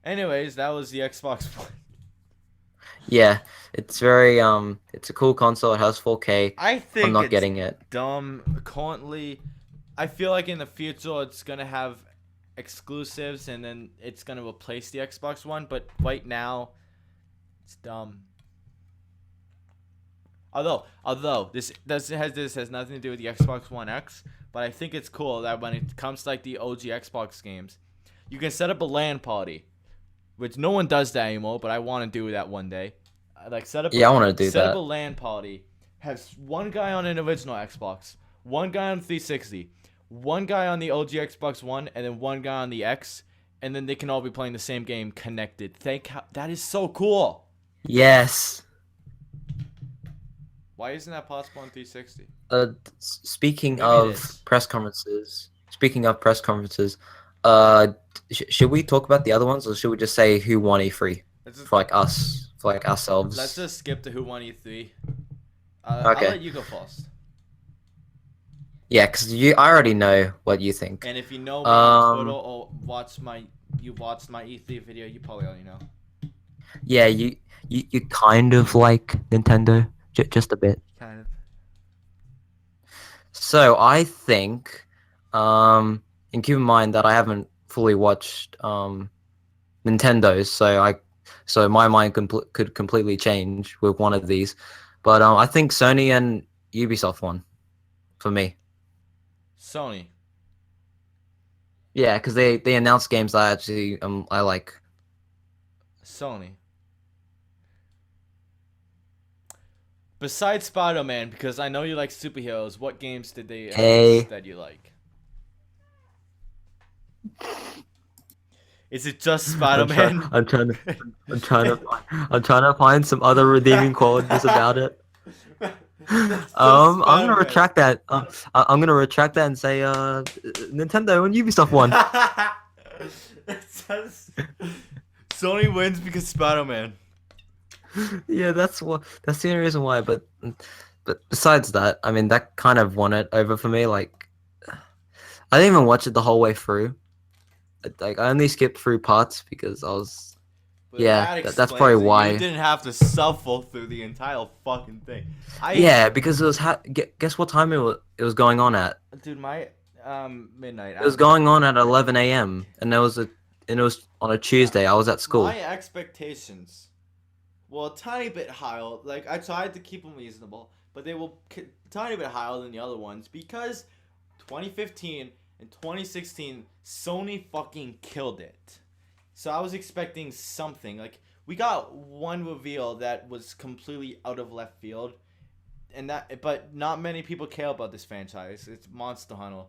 Anyways, that was the Xbox One. Yeah, it's very it's a cool console. It has 4K. I think I'm not it's getting it. dumb. Currently, I feel like in the future it's gonna have exclusives and then it's gonna replace the Xbox One. But right now, it's dumb. Although this has nothing to do with the Xbox One X, but I think it's cool that when it comes to like the OG Xbox games, you can set up a LAN party, which no one does that anymore. But I want to do that one day. Like set up. Yeah, I want to do set that. up a LAN party. Have one guy on an original Xbox, one guy on 360, one guy on the OG Xbox One, and then one guy on the X, and then they can all be playing the same game connected. That is so cool. Yes. Why isn't that possible on 360? Speaking Maybe it of is. press conferences, should we talk about the other ones, or should we just say who won E3 for like ourselves? Let's just skip to who won E3. Okay. I'll let you go first. Yeah, because I already know what you think. And if you know me on Twitter or watched my E3 video, you probably already know. Yeah, you kind of like Nintendo, just a bit. Kind of. So I think, and keep in mind that I haven't fully watched Nintendo's, so my mind could completely change with one of these, but I think Sony and Ubisoft won, for me. Sony. Yeah, because they announced games that I like. Sony. Besides Spider-Man, because I know you like superheroes, what games did they announce that you like? Is it just Spider-Man? I'm trying to find some other redeeming qualities about it. I'm gonna retract that. I'm gonna retract that and say Nintendo and Ubisoft won. Sony wins because Spider-Man. Yeah, that's the only reason why. But besides that, I mean, that kind of won it over for me. Like, I didn't even watch it the whole way through. Like, I only skipped through parts because I was. But yeah, that's probably why. You didn't have to suffer through the entire fucking thing. Yeah, because it was. Guess what time it was going on at? Dude, my midnight. It was going on at 11 a.m. and it was on a Tuesday. I was at school. My expectations well, a tiny bit higher. Like I tried to keep them reasonable, but they were tiny bit higher than the other ones because 2015 and 2016 Sony fucking killed it. So I was expecting something. Like we got one reveal that was completely out of left field, but not many people care about this franchise. It's Monster Hunter.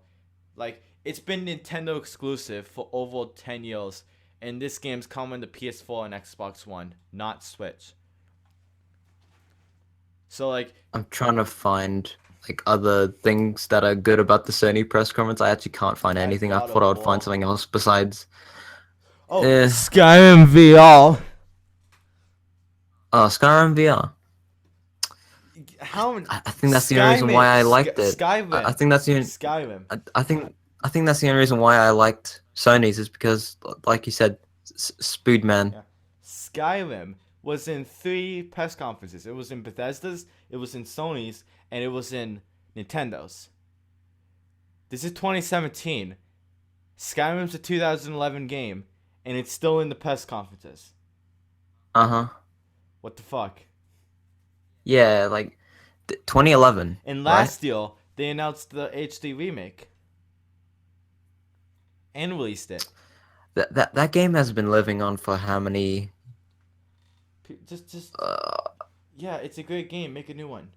Like it's been Nintendo exclusive for over 10 years, and this game's coming to PS4 and Xbox One, not Switch. So like I'm trying to find like other things that are good about the Sony press conference. I actually can't find anything. I God thought of I would find War. something else besides. Skyrim VR. Skyrim VR. How? I think that's the only reason why I liked it. Skyrim. I think that's the only, Skyrim. I think that's the only reason why I liked Sony's is because, like you said, Spood Man. Yeah. Skyrim was in 3 press conferences. It was in Bethesda's, it was in Sony's, and it was in Nintendo's. This is 2017. Skyrim's a 2011 game, and it's still in the press conferences. What the fuck? Yeah, like 2011. And last year, they announced the HD remake and released it. That game has been living on for how many? Yeah, it's a great game. Make a new one.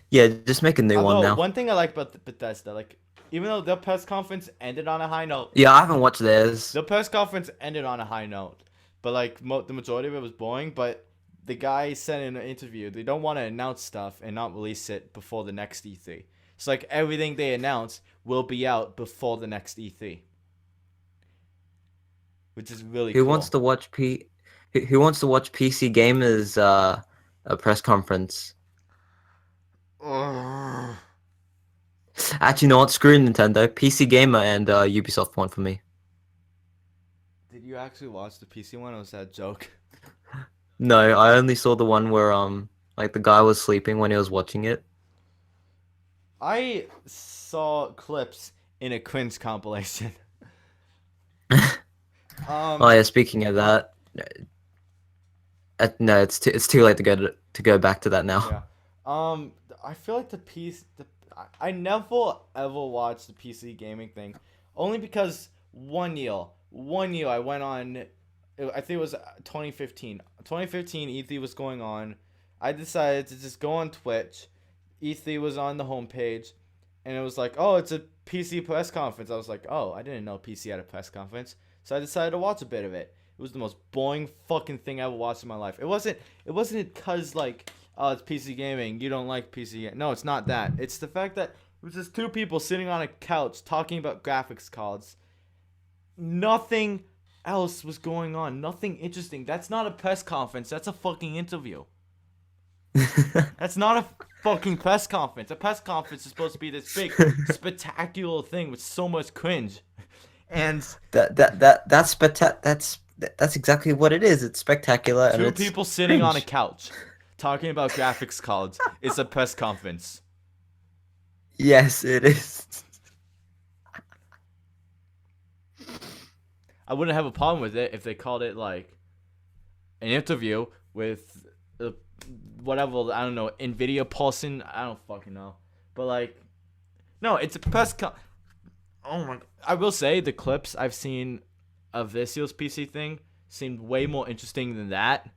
Yeah, just make a new one now. One thing I like about Bethesda, like, even though their press conference ended on a high note. Yeah, I haven't watched theirs. The press conference ended on a high note, but like the majority of it was boring. But the guy said in an interview they don't want to announce stuff and not release it before the next E3. So like everything they announce will be out before the next E3, which is really cool. Who wants to watch PC Gamers a press conference? Actually, you know what? Screw Nintendo. PC Gamer and Ubisoft won for me. Did you actually watch the PC one, or was that a joke? No, I only saw the one where like the guy was sleeping when he was watching it. I saw clips in a cringe compilation. Oh yeah, speaking of that, no, it's too late to go back to that now. Yeah. I feel like I never ever watched the PC gaming thing, only because one year I went on, I think it was 2015. 2015 E3 was going on. I decided to just go on Twitch. E3 was on the homepage, and it was like, oh, it's a PC press conference. I was like, oh, I didn't know PC had a press conference, so I decided to watch a bit of it. It was the most boring fucking thing I ever watched in my life. It wasn't because like, oh, it's PC gaming, you don't like PC. No, it's not that. It's the fact that it was just 2 people sitting on a couch talking about graphics cards. Nothing else was going on. Nothing interesting. That's not a press conference. That's a fucking interview. That's not a fucking press conference. A press conference is supposed to be this big, spectacular thing with so much cringe. And that's exactly what it is. It's spectacular. 2 and people sitting cringe. on a couch talking about graphics cards is a press conference. Yes, it is. I wouldn't have a problem with it if they called it like an interview with whatever, I don't know, NVIDIA Pulsing, I don't fucking know. But like, no, it's a press oh my, I will say the clips I've seen of this year's PC thing seemed way more interesting than that.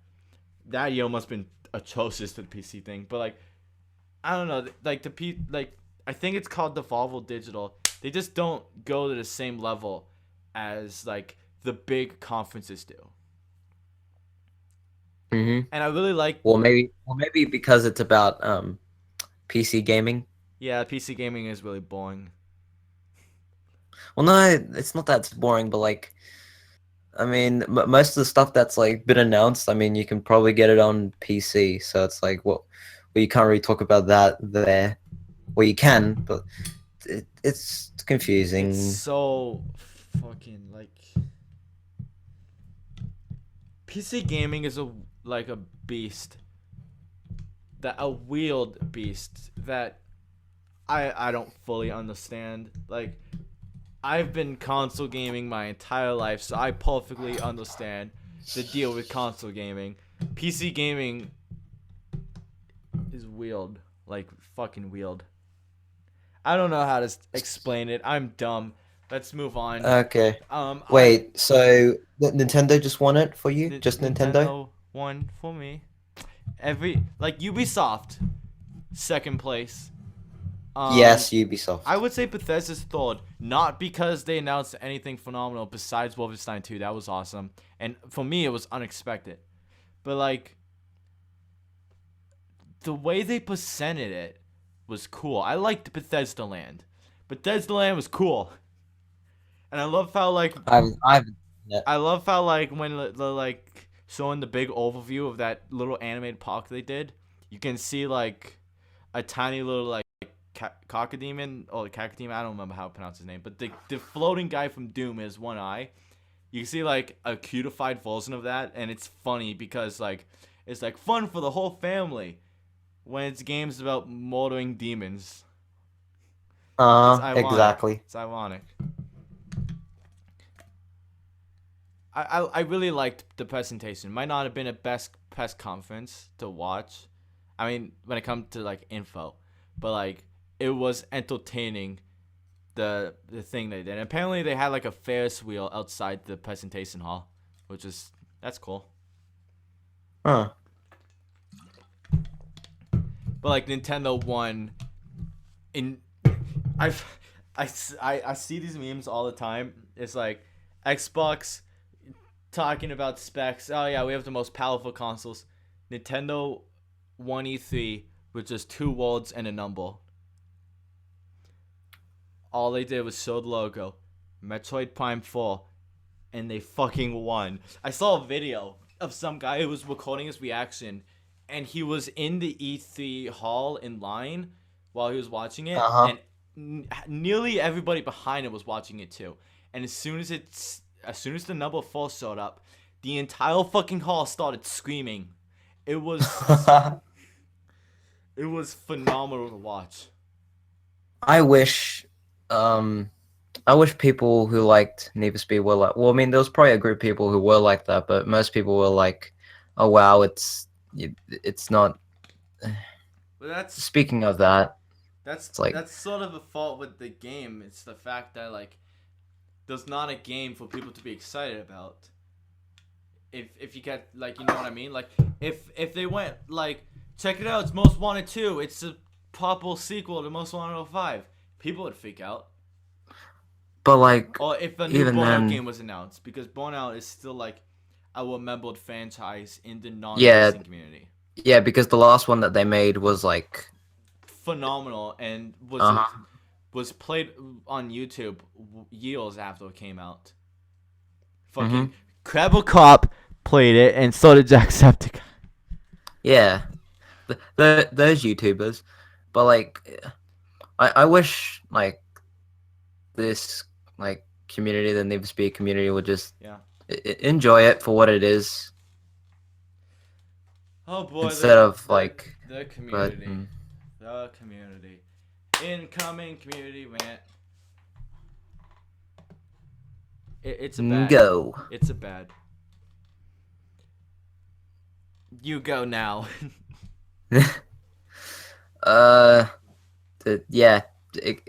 That year must have been atrocious for the PC thing. But like, I don't know, like I think it's called Devolver Digital. They just don't go to the same level as like the big conferences do. Mm-hmm. And I really like. Well, maybe because it's about PC gaming. Yeah, PC gaming is really boring. Well, no, it's not that it's boring, but like, I mean, most of the stuff that's like been announced, I mean, you can probably get it on PC. So it's like, well, you can't really talk about that there. Well, you can, but it's confusing. It's so fucking like. PC gaming is a beast. A wheeled beast that I don't fully understand. Like, I've been console gaming my entire life, so I perfectly understand the deal with console gaming. PC gaming is weird, like fucking weird. I don't know how to explain it. I'm dumb. Let's move on. Okay. I Wait, so Nintendo just won it for you? Just Nintendo? Nintendo won for me. Every like Ubisoft, second place. Yes, Ubisoft. I would say Bethesda's third, not because they announced anything phenomenal besides Wolfenstein 2. That was awesome, and for me, it was unexpected. But like the way they presented it was cool. I liked Bethesda Land. Bethesda Land was cool, and I love how like I've yeah. I love how like when the like showing the big overview of that little animated park they did, you can see like a tiny little like cacodemon or cacodemon. I don't remember how to pronounce his name, but the floating guy from Doom has one eye. You can see like a cutified version of that, and it's funny because like it's like fun for the whole family when it's games about murdering demons. It's ironic. Exactly. It's ironic. I really liked the presentation. Might not have been a best press conference to watch. I mean, when it comes to like info, but like it was entertaining. The thing they did. And apparently they had like a Ferris wheel outside the presentation hall, which is that's cool. Huh. But like Nintendo won. In I see these memes all the time. It's like Xbox talking about specs. Oh yeah, we have the most powerful consoles. Nintendo won E3 with just 2 words and a number. All they did was show the logo, Metroid Prime 4, and they fucking won. I saw a video of some guy who was recording his reaction, and he was in the E3 hall in line while he was watching it, Uh-huh. and nearly everybody behind him was watching it too. And as soon as the number 4 showed up, the entire fucking hall started screaming. It was it was phenomenal to watch. I wish I wish people who liked Need for Speed were like, well, I mean, there was probably a group of people who were like that, but most people were like, oh wow, it's not. But that's Speaking of that, That's it's like, that's sort of a fault with the game. It's the fact that like there's not a game for people to be excited about. If you get like you know what I mean? Like if they went like check it out, it's Most Wanted 2. It's a proper sequel to Most Wanted 05. People would freak out. but like, Or if a new even Burnout then, game was announced, because Burnout is still like a remembered franchise in the yeah, non-racing community. yeah, because the last one that they made was like, Phenomenal and uh-huh. was played on YouTube years after it came out. Mhm. Fucking Crabble Cop played it, and so did Jacksepticeye. Yeah, those YouTubers, but like, I wish like this like community, the Need for Speed community, would just Yeah. enjoy it for what it is Oh boy. instead of like, the but community, the community, incoming community rant. It's a bad. go. It's a bad. You go now. uh, yeah,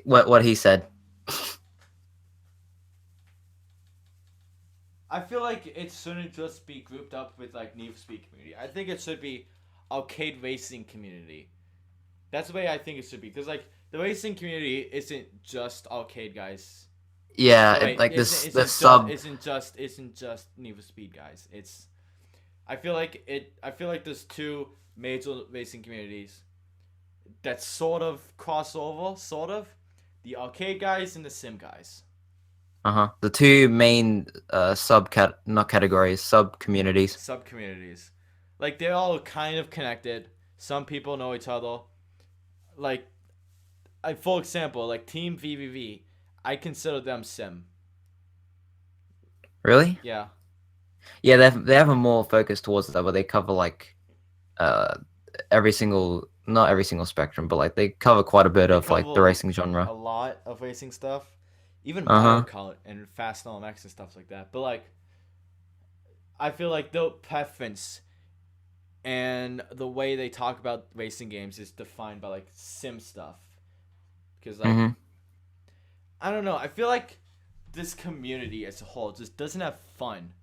what he said. I feel like it shouldn't just be grouped up with like Need for Speed community. I think it should be arcade racing community. That's the way I think it should be. Because like the racing community isn't just arcade guys. Yeah, Wait, like isn't the sub. isn't just Need for Speed guys. It's I feel like there's 2 major racing communities that sort of cross over, sort of. The arcade guys and the sim guys. The 2 main not categories, sub communities. Sub communities. Like they're all kind of connected. Some people know each other. Like for example, like Team VVV, I consider them sim. Really? Yeah. Yeah, they have a more focus towards that, but they cover like every single not every single spectrum, but like they cover quite a bit of like the racing genre. A lot of racing stuff. Even Uh-huh. Mario Kart and Fast LMX and stuff like that. But like I feel like the preference and the way they talk about racing games is defined by like sim stuff. Because like Hmm. I don't know, I feel like this community as a whole just doesn't have fun.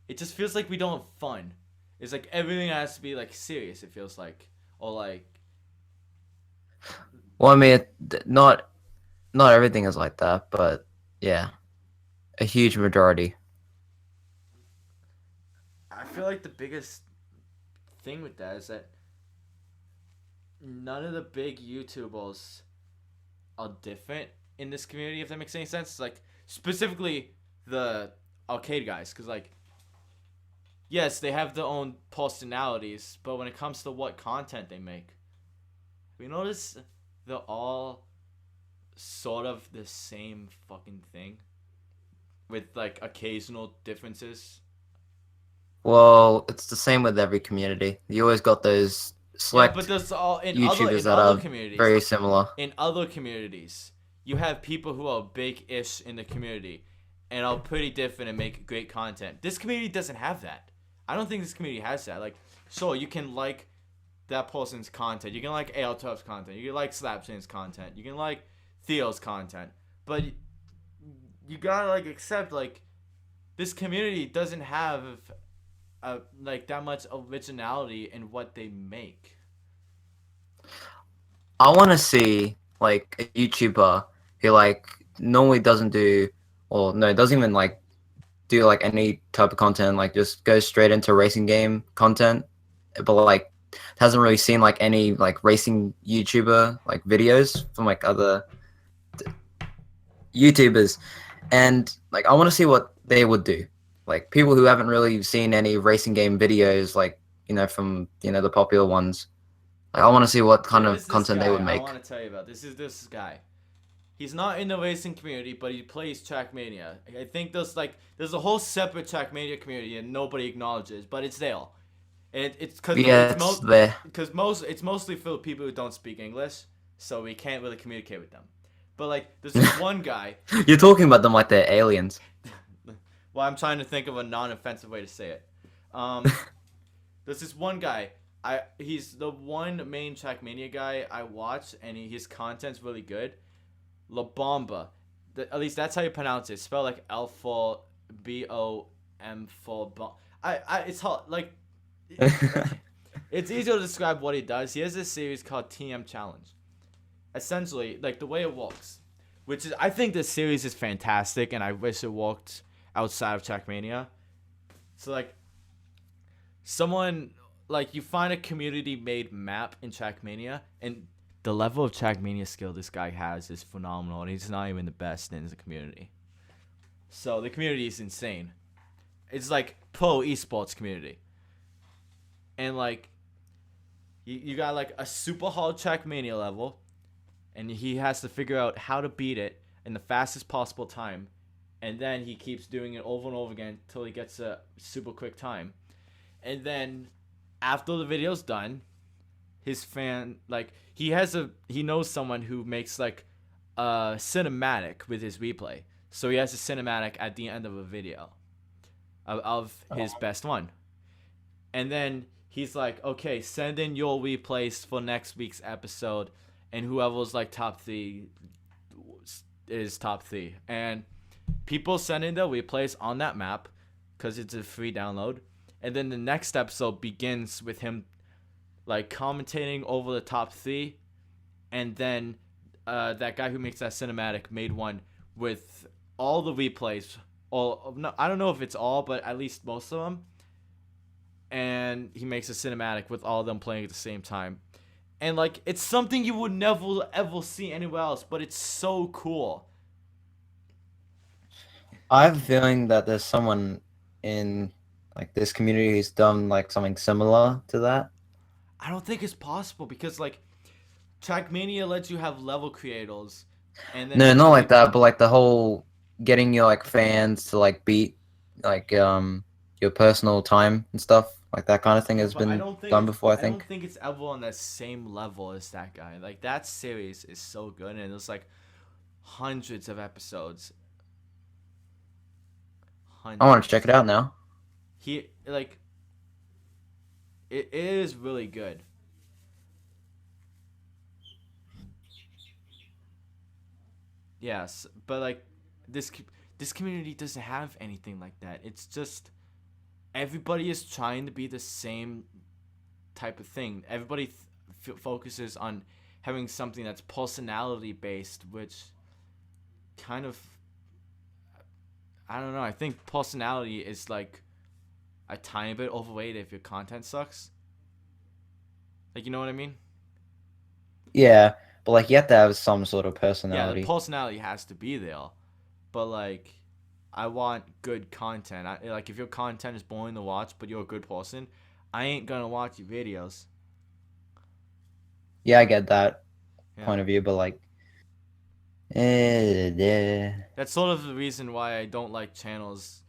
It just feels like we don't have fun. It's like everything has to be like serious. It feels like, or like Well, I mean, not everything is like that, but yeah, a huge majority. I feel like the biggest thing with that is that none of the big YouTubers are different in this community. If that makes any sense, like specifically the arcade guys, because like yes, they have their own personalities, but when it comes to what content they make, we notice they're all sort of the same fucking thing with like occasional differences. Well, it's the same with every community. You always got those Yeah, but select there's all in other YouTubers in that other are communities. very similar. In other communities, you have people who are big-ish in the community and are pretty different and make great content. This community doesn't have that. I don't think this community has that. Like, sure, you can like that person's content. You can like AL Tough's content. You can like Slapchin's content. You can like Theo's content. But you gotta like accept like this community doesn't have like that much originality in what they make. I want to see like a YouTuber who like normally doesn't do, or no, doesn't even like do like any type of content, like just goes straight into racing game content, but like hasn't really seen like any like racing YouTuber like videos from like other YouTubers, and like I want to see what they would do. Like people who haven't really seen any racing game videos, like from the popular ones. Like I want to see what kind There of is this content they guy would I make. want to tell you about. This guy. He's not in the racing community, but he plays Trackmania. I think there's a whole separate Trackmania community and nobody acknowledges, but it's there. And it's Yeah, it's there. it's mostly for people who don't speak English, so we can't really communicate with them. But like there's this one guy. You're talking about them like they're aliens. Well, I'm trying to think of a non-offensive way to say it. Um, there's this one guy. He's the one main Trackmania guy I watch, and his content's really good. La Bomba. At least that's how you pronounce it. Spelled like L4 BOM 4 bomb. It's hard like it's easier to describe what he does. He has this series called TM Challenge. Essentially, like the way it works, which is I think this series is fantastic, and I wish it worked outside of Trackmania. So like someone like you find a community made map in Trackmania, and the level of Trackmania skill this guy has is phenomenal, and he's not even the best in the community. So the community is insane. It's like pro esports community, and like you got like a super hard Trackmania level, and he has to figure out how to beat it in the fastest possible time, and then he keeps doing it over and over again till he gets a super quick time, and then after the video's done, his fan like he knows someone who makes like a cinematic with his replay, so he has a cinematic at the end of a video of his best one, and then he's like, okay, send in your replays for next week's episode, and whoever's like top three is top three, and people send in their replays on that map because it's a free download, and then the next episode begins with him like commentating over the top three, and then that guy who makes that cinematic made one with all the replays. All no, I don't know if it's all, but at least most of them. And he makes a cinematic with all of them playing at the same time, and like it's something you would never ever see anywhere else, but it's so cool. I have a feeling that there's someone in like this community who's done like something similar to that. I don't think it's possible because like Trackmania lets you have level creators, and then No, there's not like people. that, but like the whole getting your like fans to like beat like your personal time and stuff like that kind of thing Yeah, has but been done before, I I don't think. think it's ever on the same level as that guy. Like that series is so good, and there's like hundreds of episodes. I want to check it Hundreds. out now. He like It is really good. Yes, but like this this community doesn't have anything like that. It's just everybody is trying to be the same type of thing. Everybody focuses on having something that's personality based, which kind of, I don't know. I think personality is like a tiny bit overweight if your content sucks. Like, you know what I mean? Yeah, but like you have to have some sort of Yeah, the personality. personality has to be there, but like, I want good content. Like, if your content is boring to watch, but you're a good person, I ain't gonna watch your videos. Yeah, I get that Yeah, point of view, but like, yeah. that's sort of the reason why I don't like channels.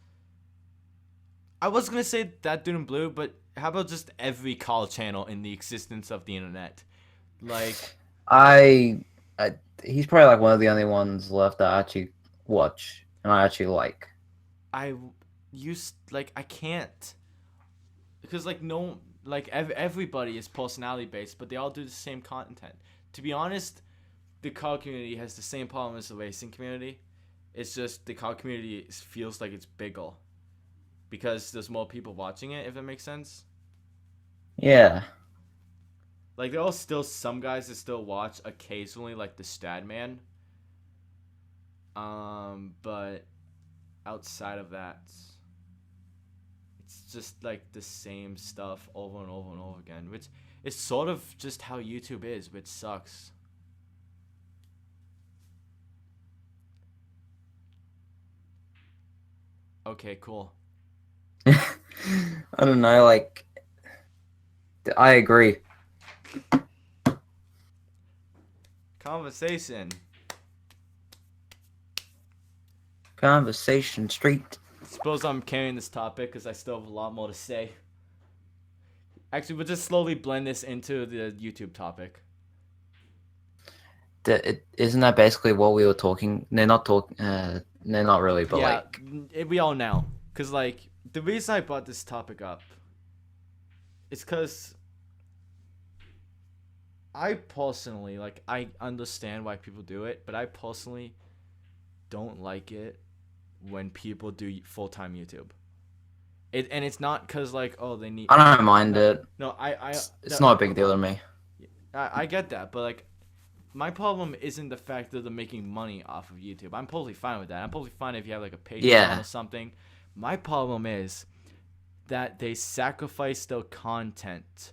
I was gonna say that dude in blue, but how about just every call channel in the existence of the internet? Like, I, I, he's probably like one of the only ones left that I actually watch and I actually like. I used like I can't because like no like everybody is personality based, but they all do the same content. To be honest, the car community has the same problem as the racing community. It's just the car community feels like it's bigger because there's more people watching it. If that makes sense. Yeah, Like there are still some guys that still watch occasionally, like the Stadman. But outside of that, it's just like the same stuff over and over and over again, which is sort of just how YouTube is, which sucks. Okay, cool. I don't know. Like, I agree. Conversation. Conversation Street. Suppose I'm carrying this topic because I still have a lot more to say. Actually, we'll just slowly blend this into the YouTube topic. Isn't that basically what we were talking? They're not talking. They're not really, but Yeah, like, we all know. Because, like, the reason I brought this topic up is because I personally, like, I understand why people do it, but I personally don't like it when people do full-time YouTube. And it's not because, like, oh, they need. I don't mind No, it. no, It's no, not a big deal to me. I get that, but, like, my problem isn't the fact that they're making money off of YouTube. I'm totally fine with that. I'm totally fine if you have like a Patreon Yeah, or something. My problem is that they sacrifice their content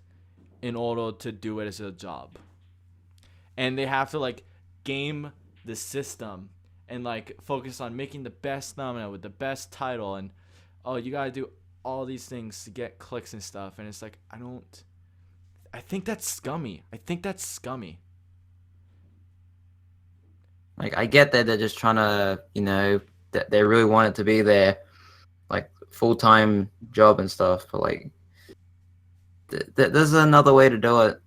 in order to do it as a job. And they have to like game the system and like focus on making the best thumbnail with the best title and oh, you got to do all these things to get clicks and stuff, and it's like I think that's scummy. I think that's scummy. like I get that they're just trying to, that they really want it to be their like full-time job and stuff, but like, there's another way to do it.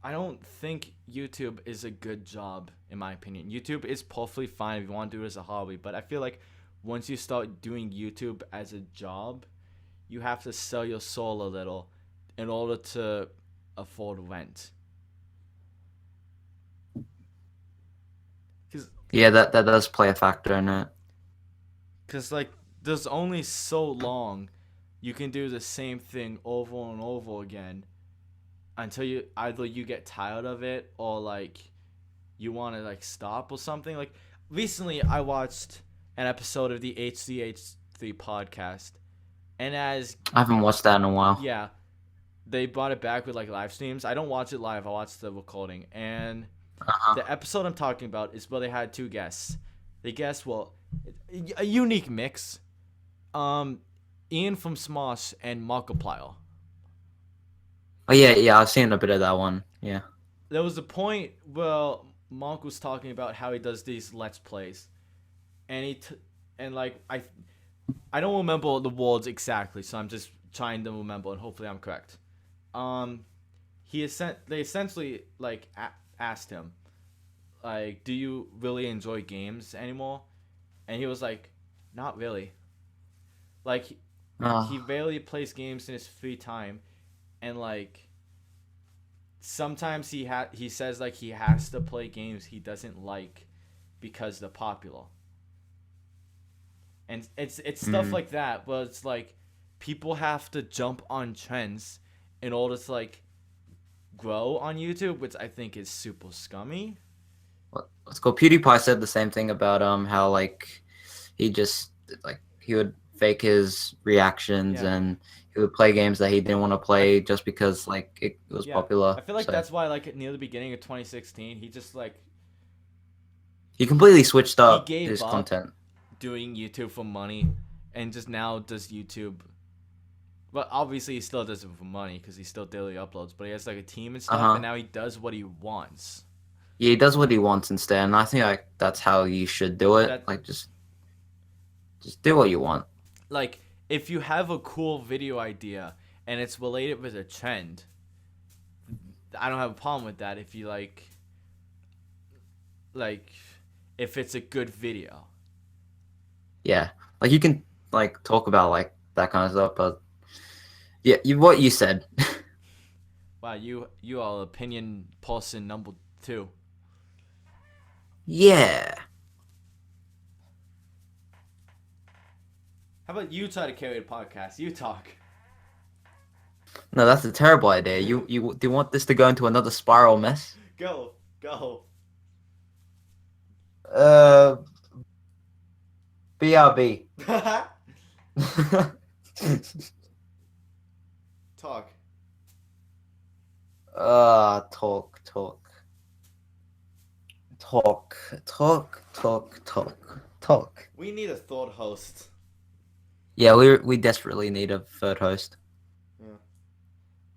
I don't think YouTube is a good job, in my opinion. YouTube is perfectly fine if you want to do it as a hobby, but I feel like once you start doing YouTube as a job, you have to sell your soul a little in order to afford rent. Yeah, that does play a factor in it. Cause like there's only so long you can do the same thing over and over again until you either you get tired of it or like you want to like stop or something. Like recently I watched an episode of the HCH3 podcast, and as I haven't watched that in a while. yeah, they brought it back with like live streams. I don't watch it live. I watch the recording. And Uh-huh. the episode I'm talking about is where they had two guests. The guests, well, a unique mix. Ian from Smosh and Markiplier. Oh yeah, I've seen a bit of that one. Yeah. There was a point where Mark was talking about how he does these let's plays, and and like I don't remember the words exactly, so I'm just trying to remember, and hopefully I'm correct. Um, they essentially like asked him like, "Do you really enjoy games anymore?" And he was like, "Not really." Like He Oh. barely plays games in his free time, and like sometimes he says like he has to play games he doesn't like because they're popular, and it's stuff Mm. like that. But it's like people have to jump on trends in order to like grow on YouTube, which I think is super scummy. Let's go. PewDiePie said the same thing about how like he just like he would fake his reactions Yeah, and he would play games that he didn't want to I play just because like it was yeah, popular. I feel like So that's why like near the beginning of 2016, he just like he completely switched he up gave his up content. doing YouTube for money, and just now does YouTube. But obviously, he still does it for money because he still daily uploads. But he has like a team and Uh stuff, and huh. now he does what he wants. Yeah, he does what he wants instead, and I think like that's how you should do it. That Like just do what you want. like if you have a cool video idea and it's related with a trend, I don't have a problem with that. If you like if it's a good video. Yeah, like you can like talk about like that kind of stuff, but yeah, what you said. Wow, you are opinion person number two. Yeah. How about you try to carry the podcast? You talk. No, that's a terrible idea. You do you want this to go into another spiral mess? Go, go. Uh, BRB. Talk. Talk, talk, talk, talk, talk, talk, talk. We need a third host. Yeah, we desperately need a third host. Yeah.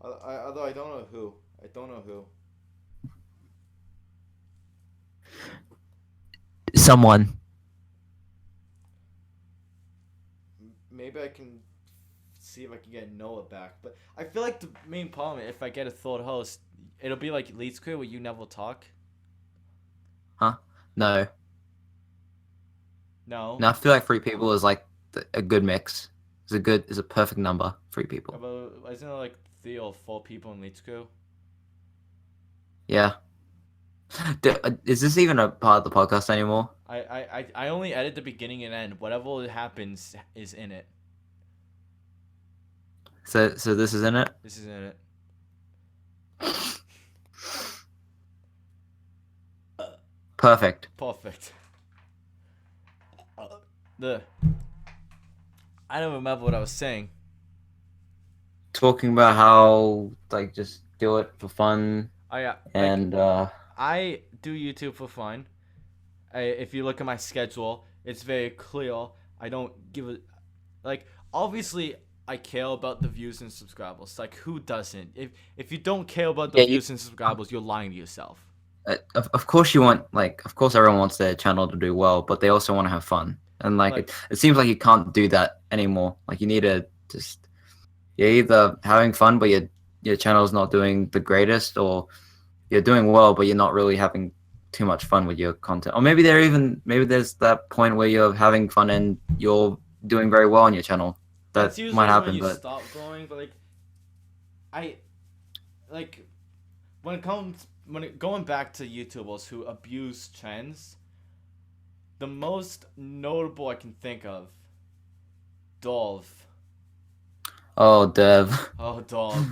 Although I don't know who. I don't know who. Someone. Maybe I can see if I can get Noah back. But I feel like the main problem, if I get a third host, it'll be like Lead Square where you never talk. Huh? No. No. No, I feel like three people is like a good mix. It's a perfect number. Three people. About isn't it like 3 or 4 people in Lead Square? Yeah. Is this even a part of the podcast anymore? I only edit the beginning and end. Whatever happens is in it. So this is in it. This is in it. Perfect. Perfect. The I don't remember what I was saying. Talking about how like just do it for fun I like and I do YouTube for fun. If you look at my schedule, it's very clear. I don't give a like. Obviously, I care about the views and subscribers. Like, who doesn't? If you don't care about the yeah, views and subscribers, you're lying to yourself. of course you want like of course everyone wants their channel to do well, but they also want to have fun. And like Like, it seems like you can't do that anymore. Like you need to just you're either having fun but your channel's not doing the greatest, or you're doing well but you're not really having too much fun with your content. Or maybe there's that point where you're having fun and you're doing very well on your channel. that's That might usually when happen, you but stop growing. But like, I like when it comes when it, going back to YouTubers who abuse trends. The most notable I can think of, Dove. oh Dev. Oh, Dove.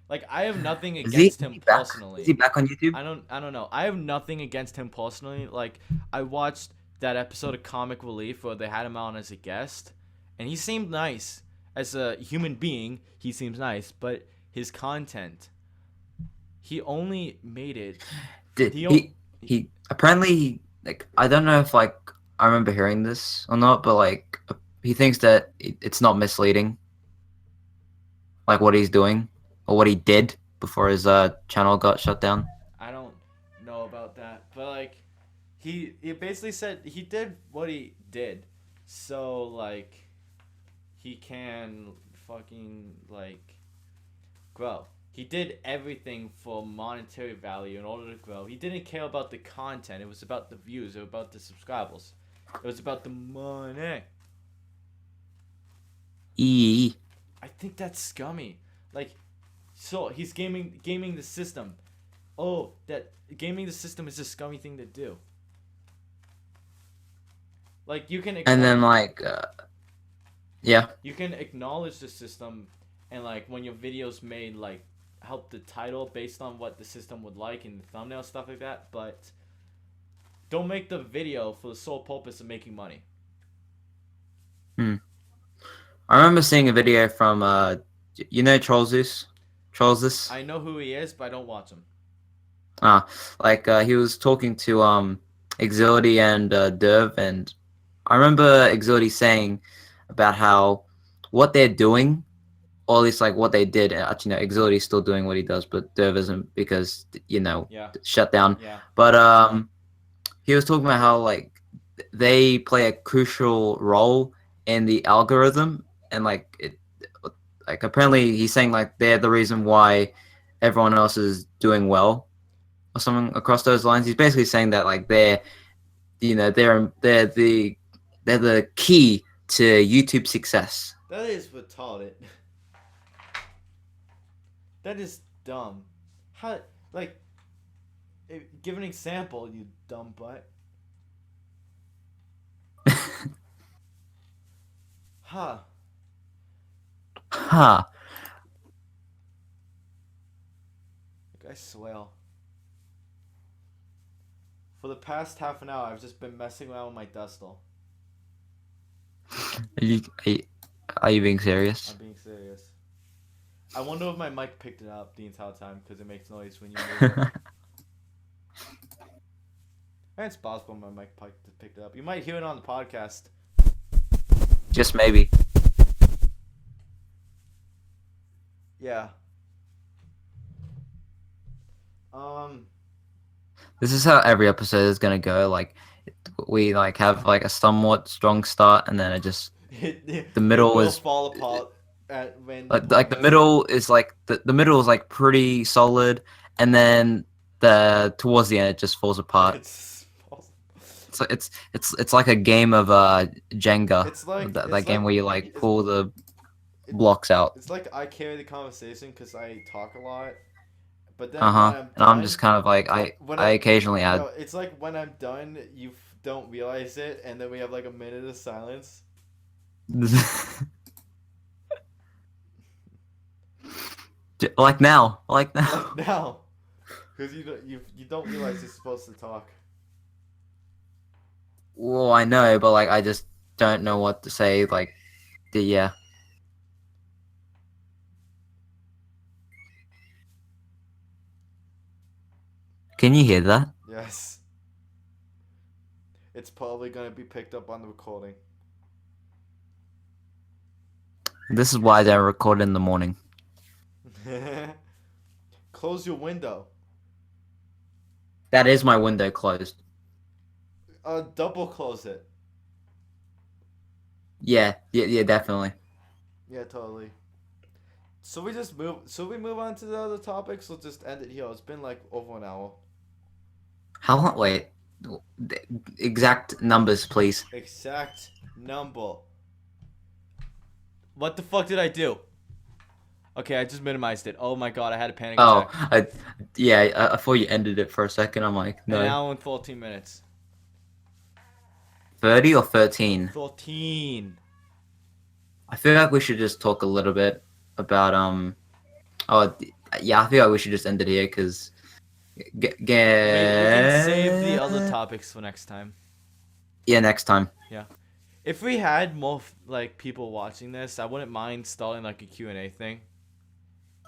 Like I have nothing Is he against is him he back? Is he personally. back on YouTube? I don't know. I have nothing against him personally. Like I watched that episode of Comic Relief where they had him on as a guest, and he seemed nice as a human being. He seems nice, but his content, he only made it. Did He o- he apparently like I don't know if like I remember hearing this or not, but like he thinks that it's not misleading, like what he's doing or what he did before his channel got shut down. I don't know about that, but like he basically said he did what he did, so like he can fucking like grow. He did everything for monetary value in order to grow. He didn't care about the content. It was about the views. It was about the subscribers. It was about the money. I think that's scummy. Like, so he's gaming the system. Oh, that gaming the system is a scummy thing to do. Like And then like yeah. you can acknowledge the system, and like when your video's made, like help the title based on what the system would like and the thumbnail stuff like that. But don't make the video for the sole purpose of making money. Hmm. I remember seeing a video from you know Trollzus? I know who he is, but I don't watch him. Like he was talking to Exility and Derv, and I remember Exility saying about how what they're doing, or at least like what they did. Actually, no, Exility's still doing what he does, but Derv isn't because Yeah. shut down. Yeah. But he was talking about how like they play a crucial role in the algorithm, and like apparently he's saying like they're the reason why everyone else is doing well or something across those lines. He's basically saying that like they're the key to YouTube success. That is retarded. That is dumb. How, like, give an example, you dumb butt. Huh. Huh. Like, I swear. For the past half an hour, I've just been messing around with my Dustle. Are you being serious? I'm being serious. I wonder if my mic picked it up the entire time because it makes noise when you move it. And it's possible my mic picked it up. You might hear it on the podcast. Just maybe. Yeah. This is how every episode is gonna go. Like, we like have like a somewhat strong start, and then it just the middle will is fall apart at when like the middle is like the middle is like pretty solid, and then the towards the end it just falls apart. It's like a game of Jenga. It's like that game where you like pull the blocks out. It's like I carry the conversation because I talk a lot, but then And I'm just kind of like I occasionally add. No, it's like when I'm done, you don't realize it, and then we have like a minute of silence. Like now. Like now, because you don't realize you're supposed to talk. Well, I know, but like I just don't know what to say. Like, yeah. Can you hear that? Yes. It's probably gonna be picked up on the recording. This is why I don't record in the morning. Close your window. That is my window closed. Double close it. Yeah, definitely. Yeah, totally. So we just move. So we move on to the other topics. We'll just end it here. It's been like over an hour. How long? Wait, exact numbers, please. Exact number. What the fuck did I do? Okay, I just minimized it. Oh my god, I had a panic attack. I thought you ended it for a second. I'm like, no. An hour and 14 minutes. 30 or 13? 14. I feel like we should just talk a little bit about I feel like we should just end it here because We can save the other topics for next time. Yeah, next time. Yeah. If we had more like people watching this, I wouldn't mind starting like a Q&A thing.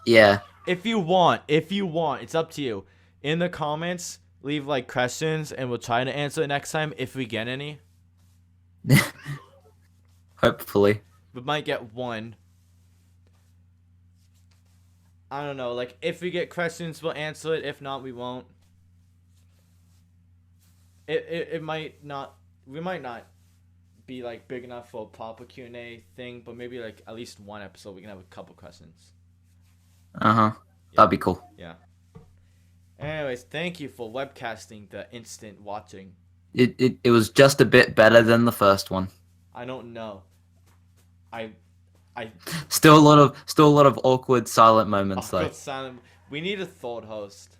Yeah. If you want, it's up to you. In the comments, leave like questions and we'll try to answer it next time if we get any. Hopefully. We might get one. I don't know. Like, if we get questions, we'll answer it. If not, we won't. It might not. We might not be like big enough for a proper Q&A thing, but maybe like at least one episode we can have a couple questions. Yeah. That'd be cool. Yeah. Anyways, thank you for webcasting the instant watching. It was just a bit better than the first one. I don't know. I I Still a lot of awkward silent moments though. got silent. We need a thought host.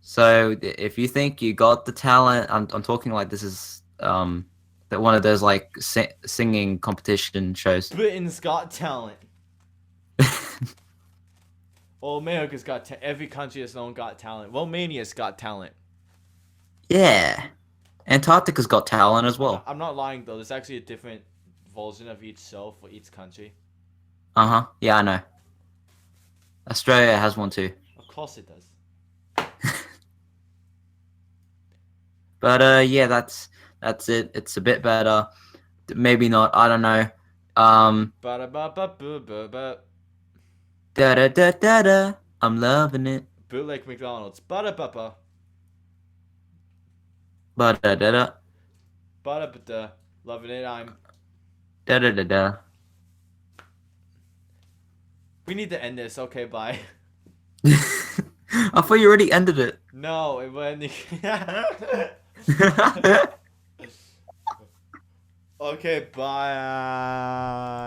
So if you think you got the talent, I'm talking like this is that one of those like singing competition shows. Britain's Got Talent. Well, America's got every country has known got talent. Romania's got talent. Yeah, Antarctica's got talent as well. I'm not lying though. There's actually a different version of each show for each country. Uh-huh. Yeah, I know. Australia has one too. Of course it does. But yeah, that's it. It's a bit better. Maybe not. I don't know. Ba-da-ba-ba-ba-ba-ba. Da da da da da. I'm loving it. Bootleg McDonald's. Ba-da-ba-ba. Ba da da da. Ba-da-ba-da. Loving it. Da da da da. We need to end this. Okay, bye. I thought you already ended it. No, it went. Okay, bye.